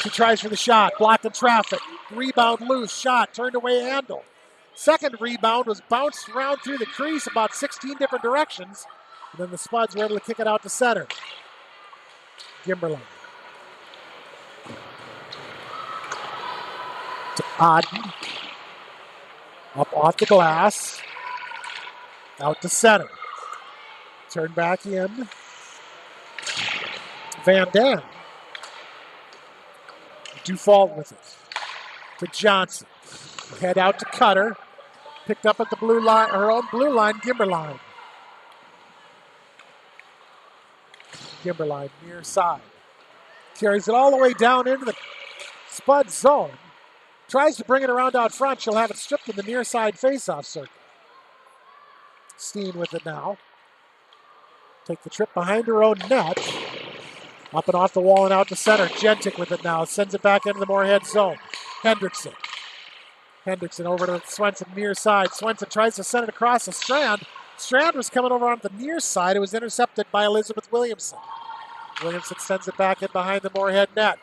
She tries for the shot, blocked in traffic. Rebound loose, shot, turned away, Andel. Second rebound was bounced around through the crease about 16 different directions. And then the Spuds were able to kick it out to center. Gimberline. To Odden. Up off the glass. Out to center. Turn back in. Van Dam. Dufault with it. To Johnson. Head out to Cutter. Picked up at the blue line, her own blue line, Gimberline. Gimberline near side. Carries it all the way down into the Spud zone. Tries to bring it around out front. She'll have it stripped in the near side faceoff circle. Steen with it now. Take the trip behind her own net. Up and off the wall and out to center. Gentic with it now. Sends it back into the Moorhead zone. Hendrickson. Hendrickson over to Swenson near side. Swenson tries to send it across the Strand. Strand was coming over on the near side. It was intercepted by Elizabeth Williamson. Williamson sends it back in behind the Moorhead net.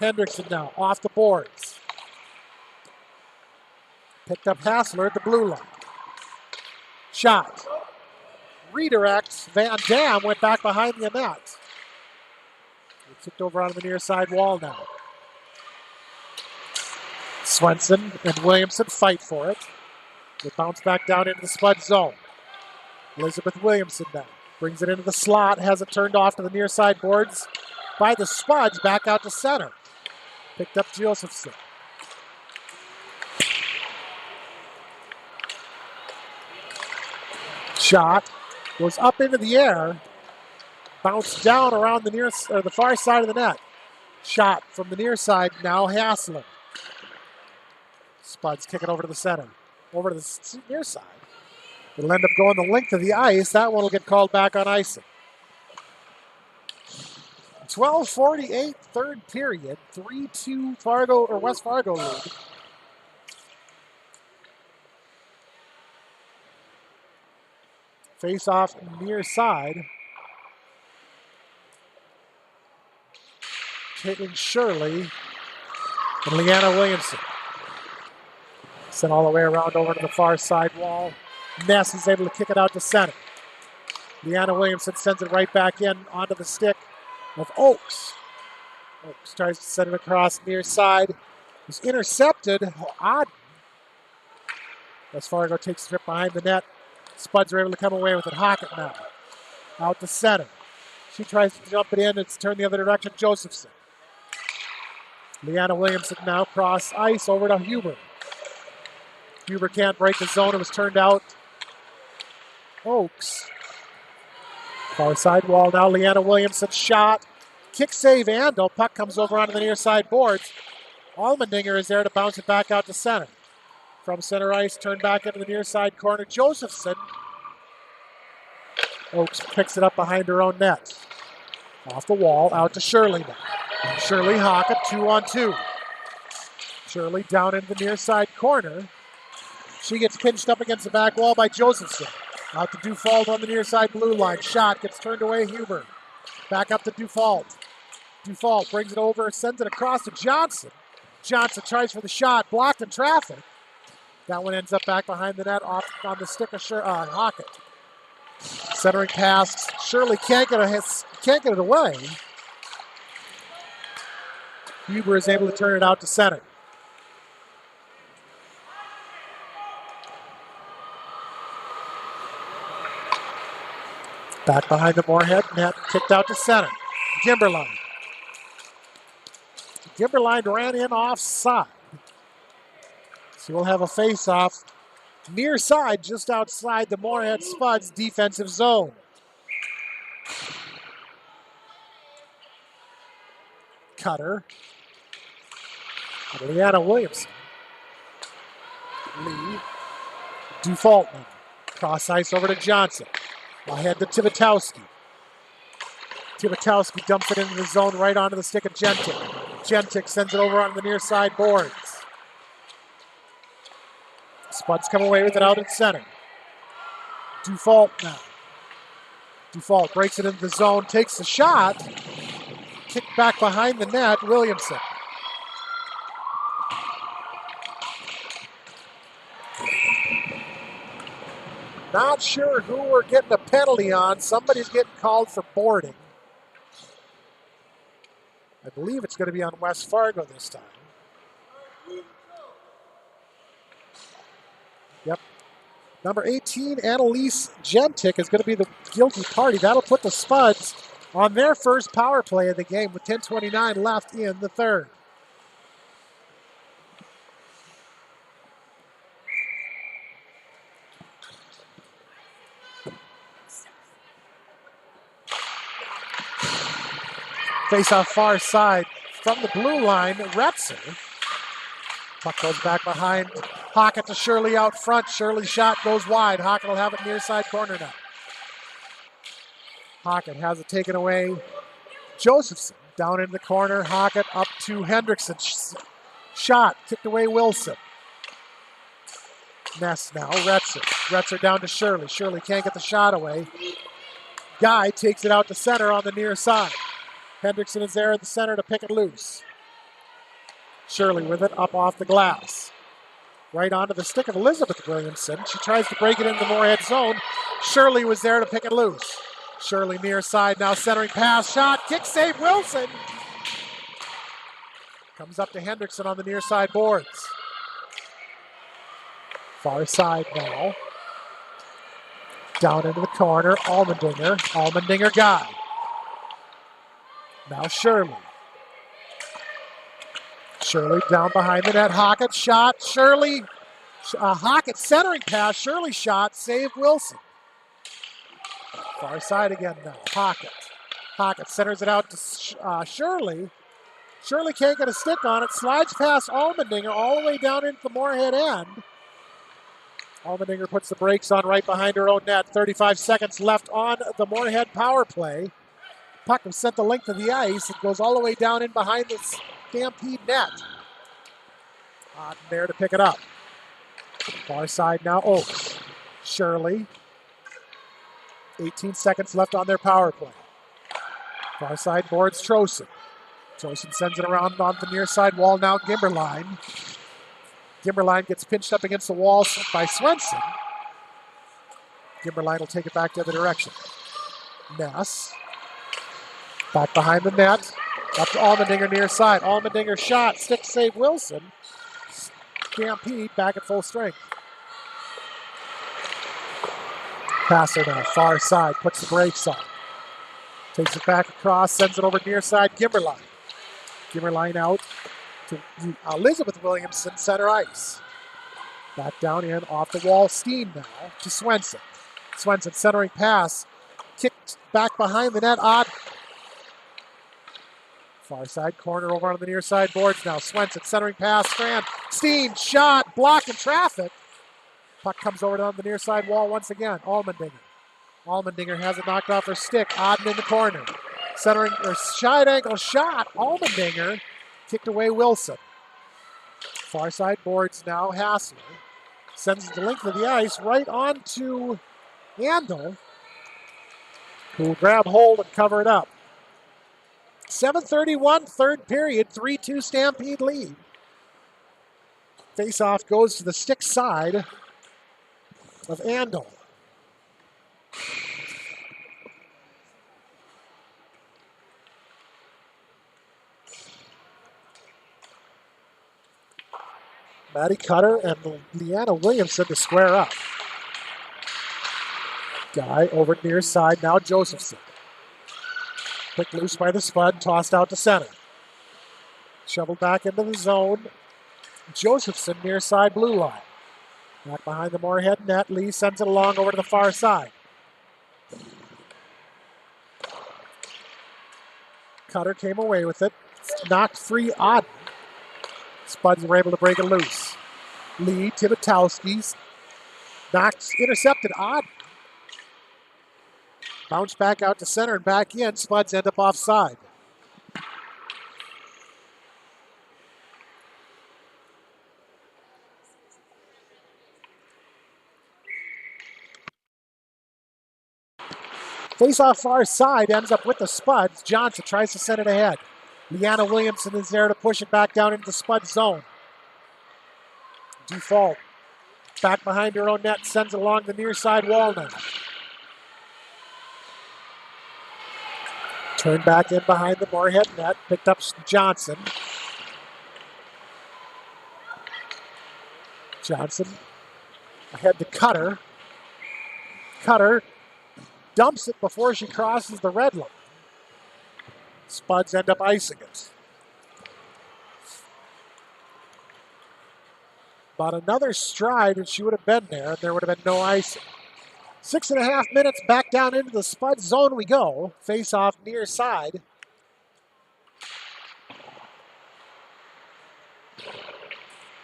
Hendrickson now off the boards. Picked up Hassler at the blue line. Shot. redirect. Van Dam went back behind the net. He kicked over onto the near side wall now. Swenson and Williamson fight for it. They bounce back down into the Spud zone. Elizabeth Williamson now brings it into the slot, has it turned off to the near side boards by the Spuds, back out to center. Picked up Josephson. Shot goes up into the air, bounced down around the far side of the net. Shot from the near side, now Haslem. Spuds kick it over to the center, over to the near side. It'll end up going the length of the ice. That one will get called back on icing. 12:48, third period. 3-2 Fargo or West Fargo lead. Face off near side. Hitting Shirley and Leanna Williamson. Sent all the way around over to the far side wall. Ness is able to kick it out to center. Leanna Williamson sends it right back in onto the stick of Oakes. Oakes tries to send it across near side. It's intercepted. Odd. As Fargo takes a trip behind the net. Spuds are able to come away with it. Hockett now. Out to center. She tries to jump it in. It's turned the other direction. Josephson. Leanna Williamson now cross ice over to Huber. Huber can't break the zone. It was turned out. Oakes. Far side wall now. Leanna Williamson shot. Kick save Andel. Puck comes over onto the near side boards. Allmendinger is there to bounce it back out to center. From center ice, turned back into the near side corner. Josephson. Oakes picks it up behind her own net. Off the wall, out to Shirley now. Shirley Hockett, 2-on-2. Shirley down into the near side corner. She gets pinched up against the back wall by Josephson. Out to Dufault on the near side blue line. Shot gets turned away, Huber. Back up to Dufault. Dufault brings it over, sends it across to Johnson. Johnson tries for the shot, blocked in traffic. That one ends up back behind the net off on the stick of Hockett. Centering pass. Shirley can't get it away. Huber is able to turn it out to center. Back behind the Moorhead net, kicked out to center. Gimberline. Gimberline ran in offside. So we'll have a face-off near side, just outside the Moorhead Spuds defensive zone. Cutter. Leanna Williamson. Lee. Dufault now. Cross ice over to Johnson. Ahead to Tibitowski. Tibitowski dumps it into the zone right onto the stick of Gentic. Gentic sends it over on the near side boards. Spuds come away with it out at center. Dufault now. Dufault breaks it into the zone, takes the shot. Kicked back behind the net, Williamson. Not sure who we're getting a penalty on. Somebody's getting called for boarding. I believe it's going to be on West Fargo this time. Yep. Number 18, Annalise Gentic, is going to be the guilty party. That'll put the Spuds on their first power play of the game with 10:29 left in the third. Face off far side from the blue line, Retzer. Puck goes back behind. Hockett to Shirley out front. Shirley's shot goes wide. Hockett will have it near side corner now. Hockett has it taken away. Josephson down in the corner. Hockett up to Hendrickson. Shot kicked away Wilson. Ness now. Retzer. Retzer down to Shirley. Shirley can't get the shot away. Guy takes it out to center on the near side. Hendrickson is there at the center to pick it loose. Shirley with it up off the glass. Right onto the stick of Elizabeth Williamson. She tries to break it into the Moorhead zone. Shirley was there to pick it loose. Shirley near side now, centering pass, shot, kick save, Wilson. Comes up to Hendrickson on the near side boards. Far side now. Down into the corner, Allmendinger. Allmendinger guy. Now Shirley. Shirley down behind the net. Hockett shot. Shirley. Hockett centering pass. Shirley shot. Save Wilson. Far side again now. Hockett. Hockett centers it out to Shirley. Shirley can't get a stick on it. Slides past Allmendinger all the way down into the Moorhead end. Allmendinger puts the brakes on right behind her own net. 35 seconds left on the Moorhead power play. Puck was sent the length of the ice. It goes all the way down in behind the Stampede net. Otten there to pick it up. Far side now, Oaks. Shirley. 18 seconds left on their power play. Far side boards Trosen. Trosen sends it around on the near side wall now, Gimberline. Gimberline gets pinched up against the wall by Swenson. Gimberline will take it back the other direction. Ness. Back behind the net. Up to Allmendinger near side. Allmendinger shot. Stick save Wilson. Stampede back at full strength. Passer now. Far side. Puts the brakes on. Takes it back across. Sends it over near side. Gimberline. Gimberline out to Elizabeth Williamson, center ice. Back down in, off the wall, Steen now to Swenson. Swenson centering pass, kicked back behind the net, Odd. Far side corner over on the near side boards now. Swenson centering pass, Strand. Steen shot, blocked in traffic. Puck comes over down the near side wall once again. Allmendinger. Allmendinger has it knocked off her stick. Odden in the corner. Centering, or side angle shot. Allmendinger kicked away Wilson. Far side boards now. Hassler sends the length of the ice right on to Andel, who will grab hold and cover it up. 7:31, third period, 3-2 Stampede lead. Faceoff goes to the stick side of Andel. Maddie Cutter and Leanna Williamson to square up. Guy over near side, now Josephson. Picked loose by the Spud, tossed out to center. Shoveled back into the zone. Josephson near side blue line. Back behind the Moorhead net, Lee sends it along over to the far side. Cutter came away with it. Knocked free Odd. Spuds were able to break it loose. Lee, Tibetowski's intercepted Odd. Bounce back out to center and back in. Spuds end up offside. Face off far side, ends up with the Spuds. Johnson tries to send it ahead. Leanna Williamson is there to push it back down into the Spud zone. Default. Back behind her own net, sends it along the near side wall now. Turned back in behind the Moorhead net, picked up Johnson. Johnson ahead to Cutter. Cutter dumps it before she crosses the red line. Spuds end up icing it. About another stride and she would have been there and there would have been no icing. 6.5 minutes back down into the Spud zone we go. Face off near side.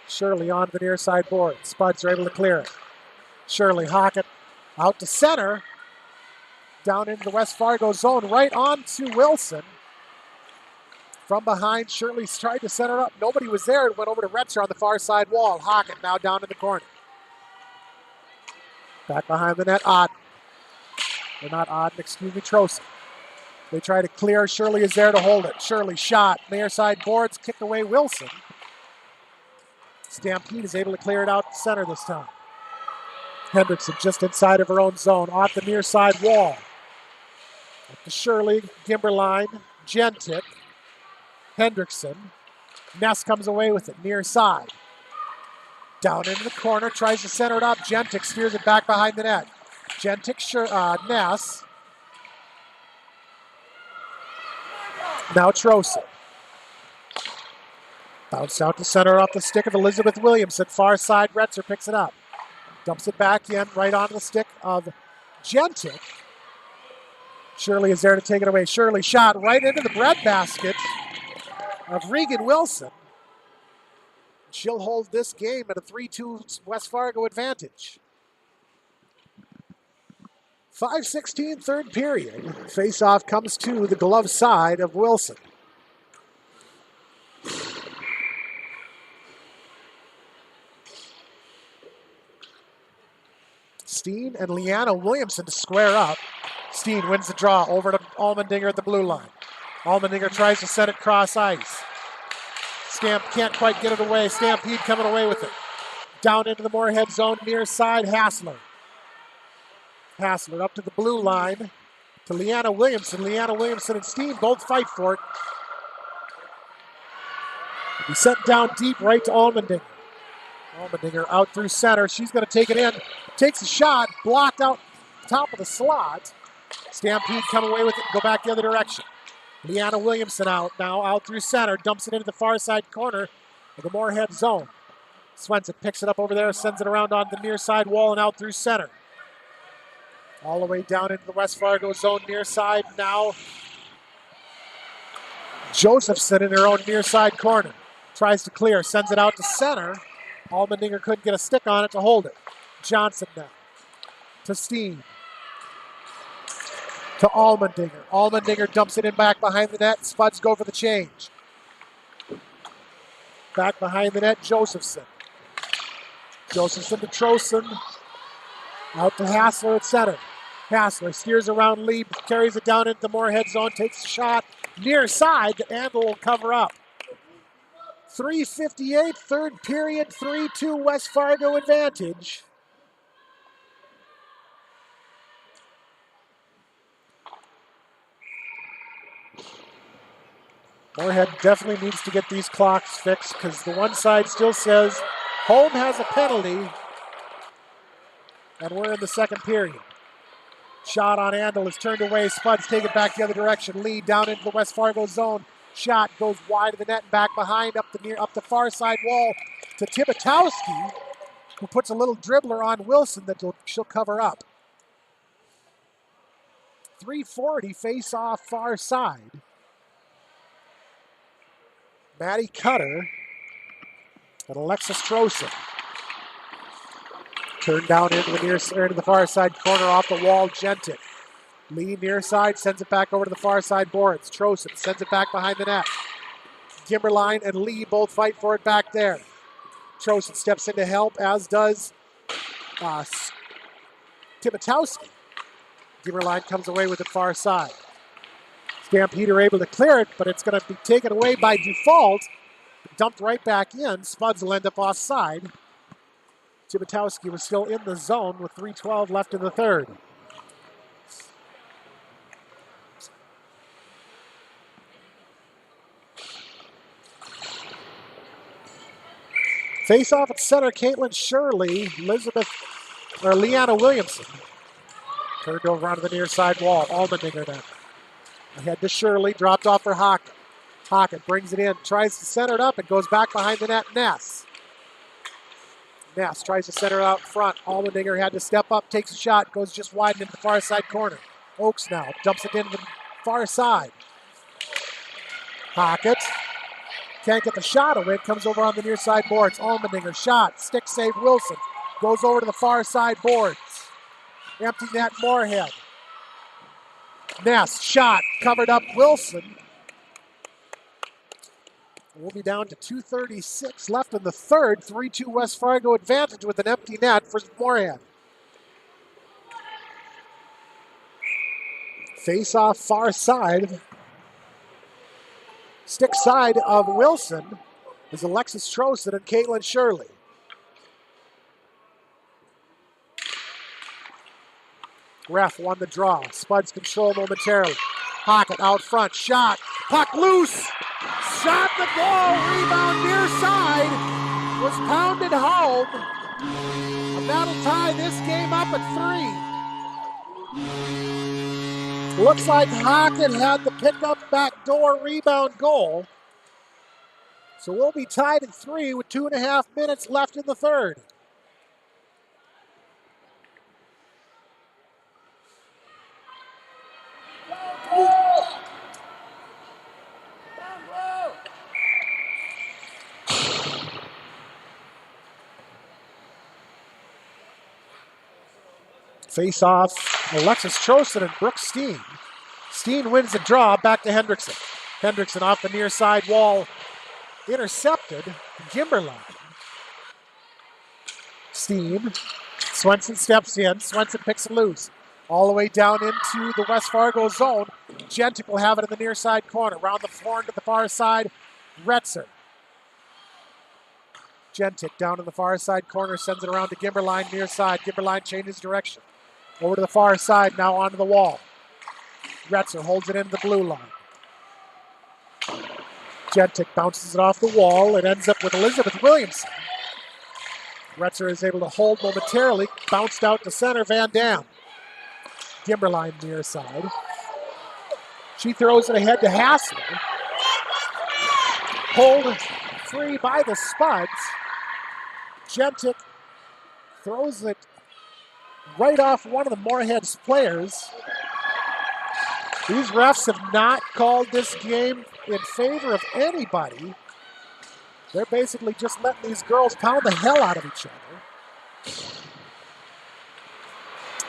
Shirley on the near side board. Spuds are able to clear it. Shirley Hockett out to center. Down into the West Fargo zone, right on to Wilson. From behind, Shirley tried to center up. Nobody was there. It went over to Retzer on the far side wall. Hockett now down in the corner. Back behind the net, Odd. Or not Odd, excuse me, Trosen. They try to clear. Shirley is there to hold it. Shirley shot. Near side boards, kicked away Wilson. Stampede is able to clear it out center this time. Hendrickson just inside of her own zone, off the near side wall. Up to Shirley, Gimberline, Gentic, Hendrickson. Ness comes away with it, near side. Down into the corner, tries to center it up. Gentic steers it back behind the net. Gentic, Ness. Now Trosen. Bounce out to center off the stick of Elizabeth Williamson. Far side, Retzer picks it up. Dumps it back in, right onto the stick of Gentic. Shirley is there to take it away. Shirley shot right into the breadbasket of Regan Wilson. She'll hold this game at a 3-2 West Fargo advantage. 5:16 third period. Face-off comes to the glove side of Wilson. Steen and Leanna Williamson to square up. Steen wins the draw over to Allmendinger at the blue line. Allmendinger tries to set it cross ice. Stamp can't quite get it away. Stampede coming away with it. Down into the Moorhead zone, near side, Hassler. Hassler up to the blue line to Leanna Williamson. Leanna Williamson and Steen both fight for it. He sent down deep right to Allmendinger. Allmendinger out through center. She's going to take it in. Takes a shot, blocked out top of the slot. Stampede come away with it and go back the other direction. Leanna Williamson out now, out through center. Dumps it into the far side corner of the Moorhead zone. Swenson picks it up over there, sends it around on the near side wall and out through center. All the way down into the West Fargo zone near side now. Josephson in her own near side corner. Tries to clear, sends it out to center. Allmendinger couldn't get a stick on it to hold it. Johnson now to Steen. To Allmendinger. Allmendinger dumps it in back behind the net. Spuds go for the change. Back behind the net, Josephson. Josephson to Trosen. Out to Hassler at center. Hassler steers around Lee, carries it down into the Moorhead zone, takes a shot near side. The Andal will cover up. 3:58, third period, 3-2 West Fargo advantage. Moorhead definitely needs to get these clocks fixed because the one side still says home has a penalty, and we're in the second period. Shot on Andal is turned away. Spuds take it back the other direction. Lee down into the West Fargo zone. Shot goes wide of the net and back behind up the far side wall to Tibitowski, who puts a little dribbler on Wilson that she'll cover up. 3:40 face off far side. Maddie Cutter and Alexis Trosen. Turned down into the far side corner off the wall, Gentic. Lee near side, sends it back over to the far side boards. Trosen sends it back behind the net. Gimberline and Lee both fight for it back there. Trosen steps in to help, as does Tibitowski. Gimberline comes away with it far side. Stampede are able to clear it, but it's going to be taken away by default. Dumped right back in. Spuds will end up offside. Tibitowski was still in the zone with 3:12 left in the third. Face off at center, Caitlin Shirley, Leanna Williamson. Turned over onto the near side wall. Allmendinger then. Ahead to Shirley, dropped off for Hockett. Hockett brings it in, tries to center it up, and goes back behind the net. Ness tries to center it out front. Allmendinger had to step up, takes a shot, goes just wide into the far side corner. Oakes now dumps it into the far side. Hockett can't get the shot away. It comes over on the near side boards. Allmendinger shot, stick save Wilson. Goes over to the far side boards. Empty net Moorhead. Ness shot, covered up Wilson. We'll be down to 2:36 left in the third. 3-2 West Fargo advantage with an empty net for Moorhead. Face off far side. Stick side of Wilson. is Alexis Trosten and Caitlin Shirley. Ref won the draw. Spuds control momentarily. Pocket out front. Shot. Puck loose. Shot the goal. Rebound near side. Was pounded home. And that'll tie this game up at 3. Looks like Hockett had the pickup backdoor rebound goal. So we'll be tied at 3 with 2.5 minutes left in the third. Face-off, Alexis Trosten and Brooke Steen. Steen wins the draw, back to Hendrickson. Hendrickson off the near side wall, intercepted. Gimberline. Steen, Swenson steps in. Swenson picks it loose. All the way down into the West Fargo zone. Gentic will have it in the near side corner. Round the floor to the far side, Retzer. Gentic down in the far side corner, sends it around to Gimberline near side. Gimberline changes direction. Over to the far side, now onto the wall. Retzer holds it into the blue line. Gentic bounces it off the wall. It ends up with Elizabeth Williamson. Retzer is able to hold momentarily. Bounced out to center, Van Dam. Gimberline near side. She throws it ahead to Hassler. Pulled free by the Spuds. Gentic throws it right off one of the Moorhead's players. These refs have not called this game in favor of anybody. They're basically just letting these girls pound the hell out of each other.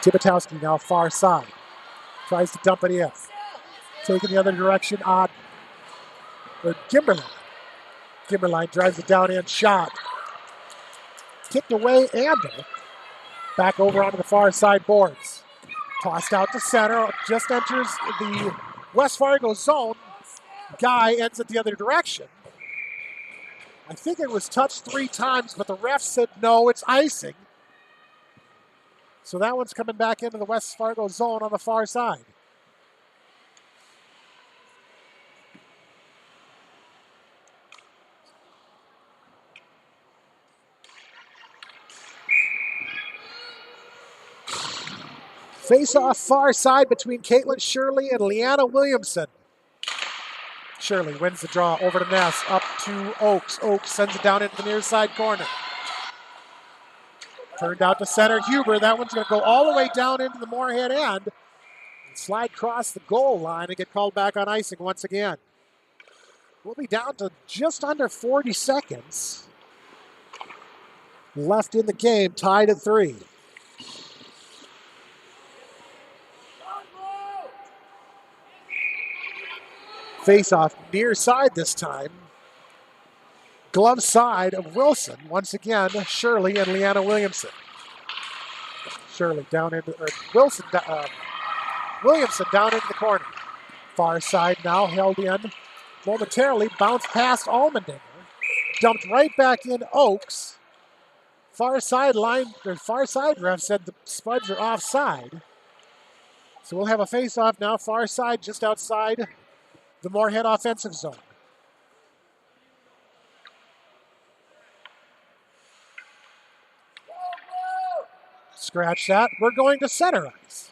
Tibitowski now far side. Tries to dump it in. Taking the other direction, odd. Or Gimberline. Gimberline drives it down in, shot. Kicked away, Ander. Back over onto the far side boards. Tossed out to center, just enters the West Fargo zone. Guy ends it the other direction. I think it was touched 3 times, but the ref said no, it's icing. So that one's coming back into the West Fargo zone on the far side. Face-off far side between Caitlin Shirley and Leanna Williamson. Shirley wins the draw over to Ness, up to Oakes. Oakes sends it down into the near side corner. Turned out to center Huber. That one's going to go all the way down into the Moorhead end and slide across the goal line and get called back on icing once again. We'll be down to just under 40 seconds left in the game, tied at 3. Face-off near side this time. Glove side of Wilson. Once again, Shirley and Leanna Williamson. Shirley down into, or Wilson, Williamson down into the corner. Far side now held in momentarily. Bounced past Allmendinger. Dumped right back in Oakes. Far side line, or far side ref said the Spuds are offside. So we'll have a face-off now. Far side just outside the Moorhead offensive zone. Scratch that. We're going to center ice.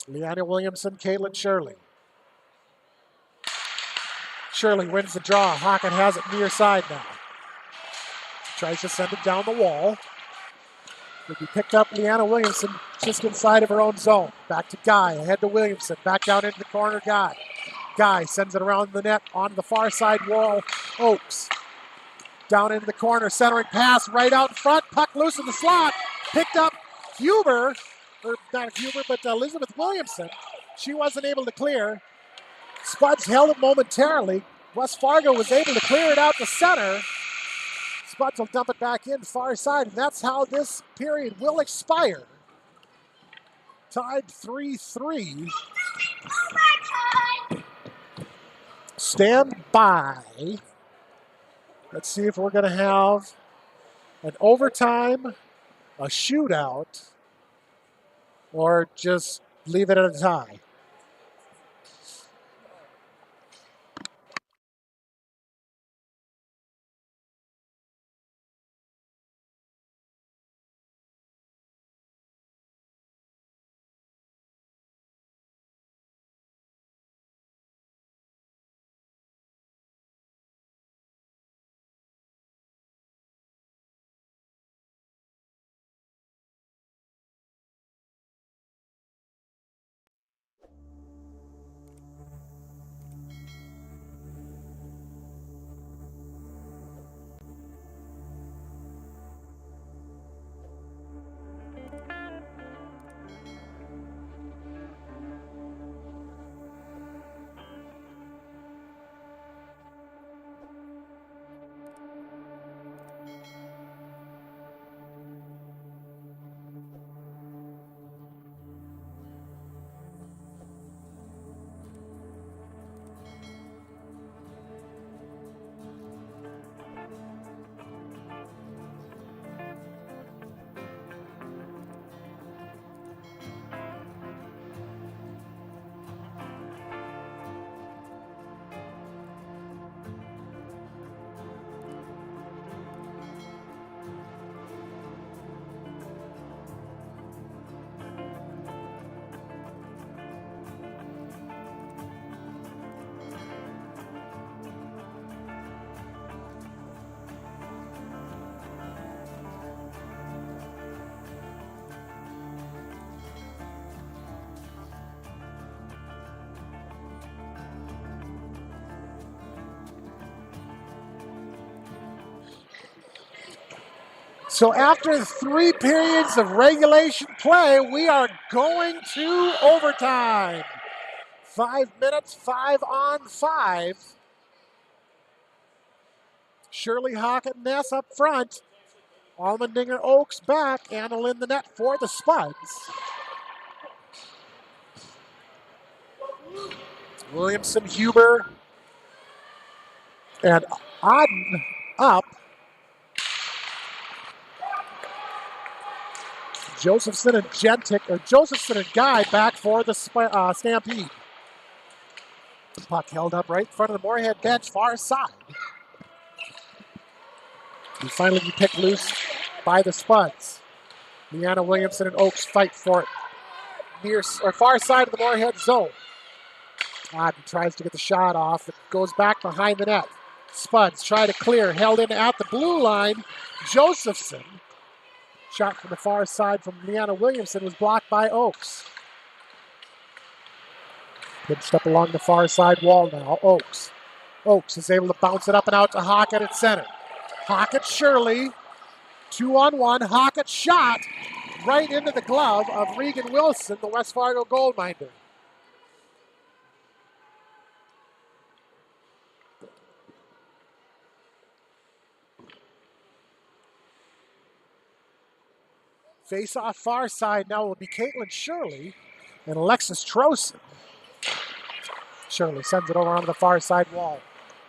Leanna Williamson, Caitlin Shirley. Shirley wins the draw. Hockett has it near side now. Tries to send it down the wall. Will be picked up. Leanna Williamson just inside of her own zone. Back to Guy. Ahead to Williamson. Back down into the corner. Guy. Guy sends it around the net on the far side wall. Oakes. Down into the corner. Centering pass right out in front. Puck loose in the slot. Picked up Huber. Or not Huber, but Elizabeth Williamson. She wasn't able to clear. Spuds held it momentarily. West Fargo was able to clear it out to center. Spuds will dump it back in far side, and that's how this period will expire. Tied 3-3. Stand by Let's see if we're going to have an overtime, a shootout, or just leave it at a tie. So after 3 periods of regulation play, we are going to overtime. 5 minutes, 5-on-5. Shirley Hockett Ness up front. Allmendinger Oaks back. Anna in the net for the Spuds. Williamson, Huber, and Auden up. Josephson and Josephson and Guy back for the Stampede. Puck held up right in front of the Moorhead bench, far side. And finally be picked loose by the Spuds. Leanna Williamson and Oaks fight for it far side of the Moorhead zone. Auden tries to get the shot off. It goes back behind the net. Spuds try to clear, held in at the blue line. Josephson. Shot from the far side from Leanna Williamson was blocked by Oaks. Pitched up along the far side wall now. Oaks is able to bounce it up and out to Hockett at center. Hockett Shirley, 2-on-1. Hockett shot right into the glove of Regan Wilson, the West Fargo goalminder. Face off far side now will be Caitlin Shirley and Alexis Trosen. Shirley sends it over onto the far side wall.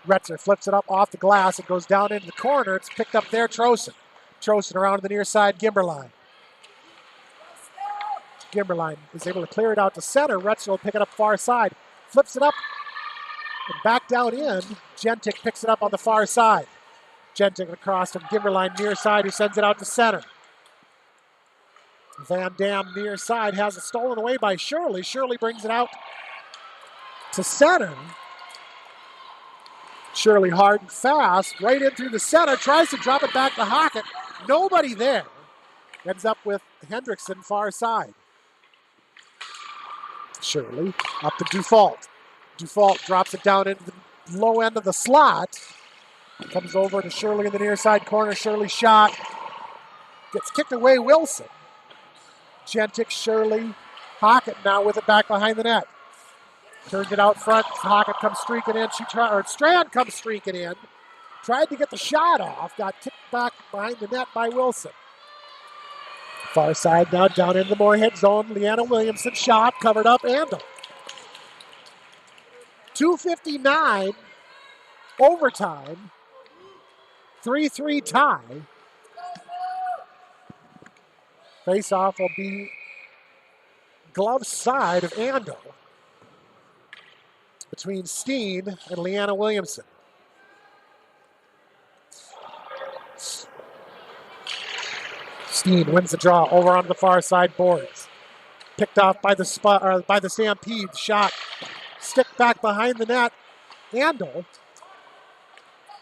Retzer flips it up off the glass. It goes down into the corner. It's picked up there, Trosen. Trosen around to the near side, Gimberline. Gimberline is able to clear it out to center. Retzer will pick it up far side. Flips it up and back down in. Gentic picks it up on the far side. Gentic across to Gimberline near side, who sends it out to center. Van Dam near side has it stolen away by Shirley. Shirley brings it out to center. Shirley hard and fast, right in through the center, tries to drop it back to Hockett. Nobody there. Ends up with Hendrickson far side. Shirley up to Dufault. Dufault drops it down into the low end of the slot. Comes over to Shirley in the near side corner. Shirley shot. Gets kicked away, Wilson. Gentic, Shirley, Hockett now with it back behind the net. Turns it out front. Hockett comes streaking in. Strand comes streaking in. Tried to get the shot off. Got kicked back behind the net by Wilson. Far side now down into the Moorhead zone. Leanna Williamson shot. Covered up. Andel. 2:59. Overtime. 3-3 tie. Face-off will be glove side of Andel between Steen and Leanna Williamson. Steen wins the draw over onto the far side boards. Picked off by the Stampede. Shot. Stick back behind the net. Andel.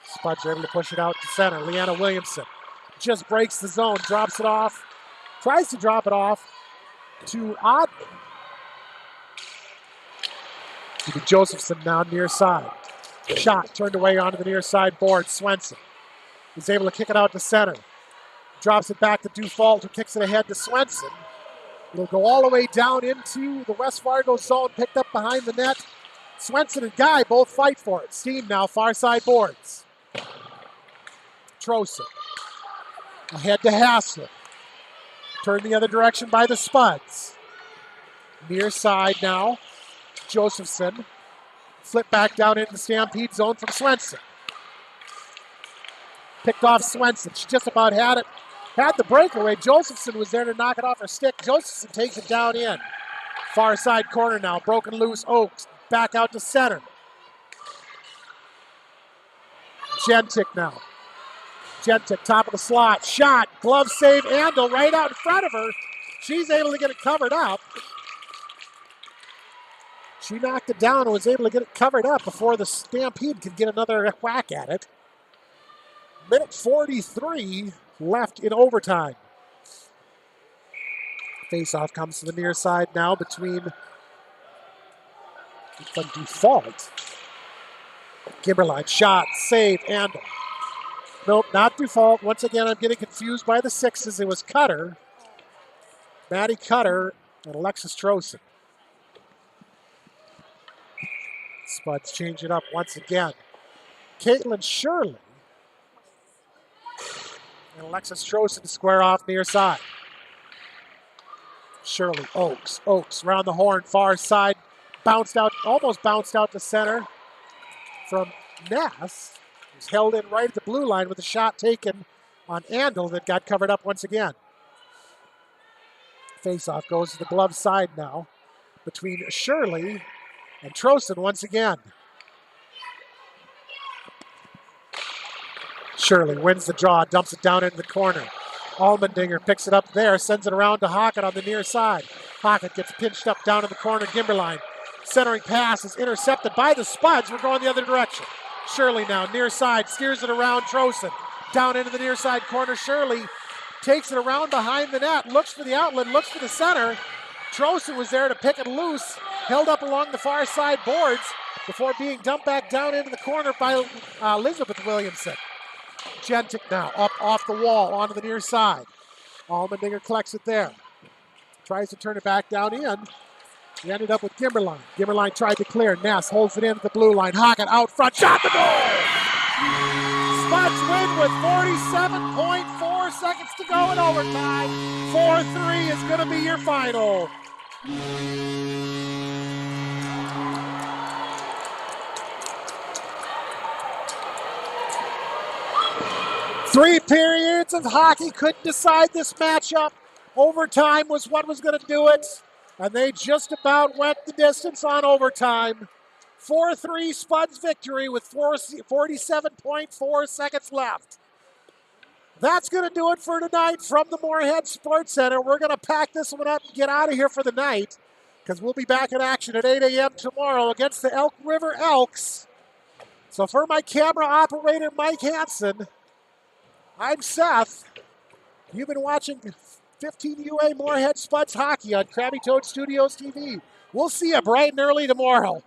Spuds are able to push it out to center. Leanna Williamson just breaks the zone, drops it off. Tries to drop it off to Oddly. To Josephson now near side. Shot turned away onto the near side board. Swenson is able to kick it out to center. Drops it back to Dufault, who kicks it ahead to Swenson. It'll go all the way down into the West Fargo zone, picked up behind the net. Swenson and Guy both fight for it. Steen now far side boards. Trosen ahead to Hassler. Turned the other direction by the Spuds. Near side now. Josephson. Flip back down into the Stampede zone from Swenson. Picked off Swenson. She just about had it. Had the breakaway. Josephson was there to knock it off her stick. Josephson takes it down in. Far side corner now. Broken loose. Oaks. Back out to center. Gentic now. Gentic, top of the slot. Shot. Glove save. Andel right out in front of her. She's able to get it covered up. She knocked it down and was able to get it covered up before the Stampede could get another whack at it. Minute 43 left in overtime. Faceoff comes to the near side now between from Dufault. Kimberline, shot, save, Andel. Nope, not Dufault. Once again, I'm getting confused by the sixes. It was Cutter, Maddie Cutter, and Alexis Trosen. Spuds change it up once again. Caitlin Shirley and Alexis Trosen to square off near side. Shirley, Oaks around the horn, far side, bounced out, almost bounced out to center from Ness. Was held in right at the blue line with a shot taken on Andel that got covered up once again. Faceoff goes to the glove side now between Shirley and Trosen once again. Shirley wins the draw, dumps it down into the corner. Allmendinger picks it up there, sends it around to Hockett on the near side. Hockett gets pinched up down in the corner. Gimberline, centering pass is intercepted by the Spuds. We're going the other direction. Shirley now, near side, steers it around Trosen. Down into the near side corner. Shirley takes it around behind the net, looks for the outlet, looks for the center. Trosen was there to pick it loose, held up along the far side boards before being dumped back down into the corner by Elizabeth Williamson. Gentic now up off the wall onto the near side. Allmendinger collects it there. Tries to turn it back down in. He ended up with Gimberline. Gimberline tried to clear. Ness holds it in at the blue line. Hockett out front. Shot the goal! Spuds win with 47.4 seconds to go in overtime. 4-3 is going to be your final. Three periods of hockey couldn't decide this matchup. Overtime was what was going to do it, and they just about went the distance on overtime. 4-3 Spuds victory with 47.4 seconds left. That's going to do it for tonight from the Moorhead Sports Center. We're going to pack this one up and get out of here for the night because we'll be back in action at 8 a.m. tomorrow against the Elk River Elks. So for my camera operator, Mike Hansen, I'm Seth. You've been watching 15 UA Moorhead Spuds Hockey on Krabby Toad Studios TV. We'll see you bright and early tomorrow.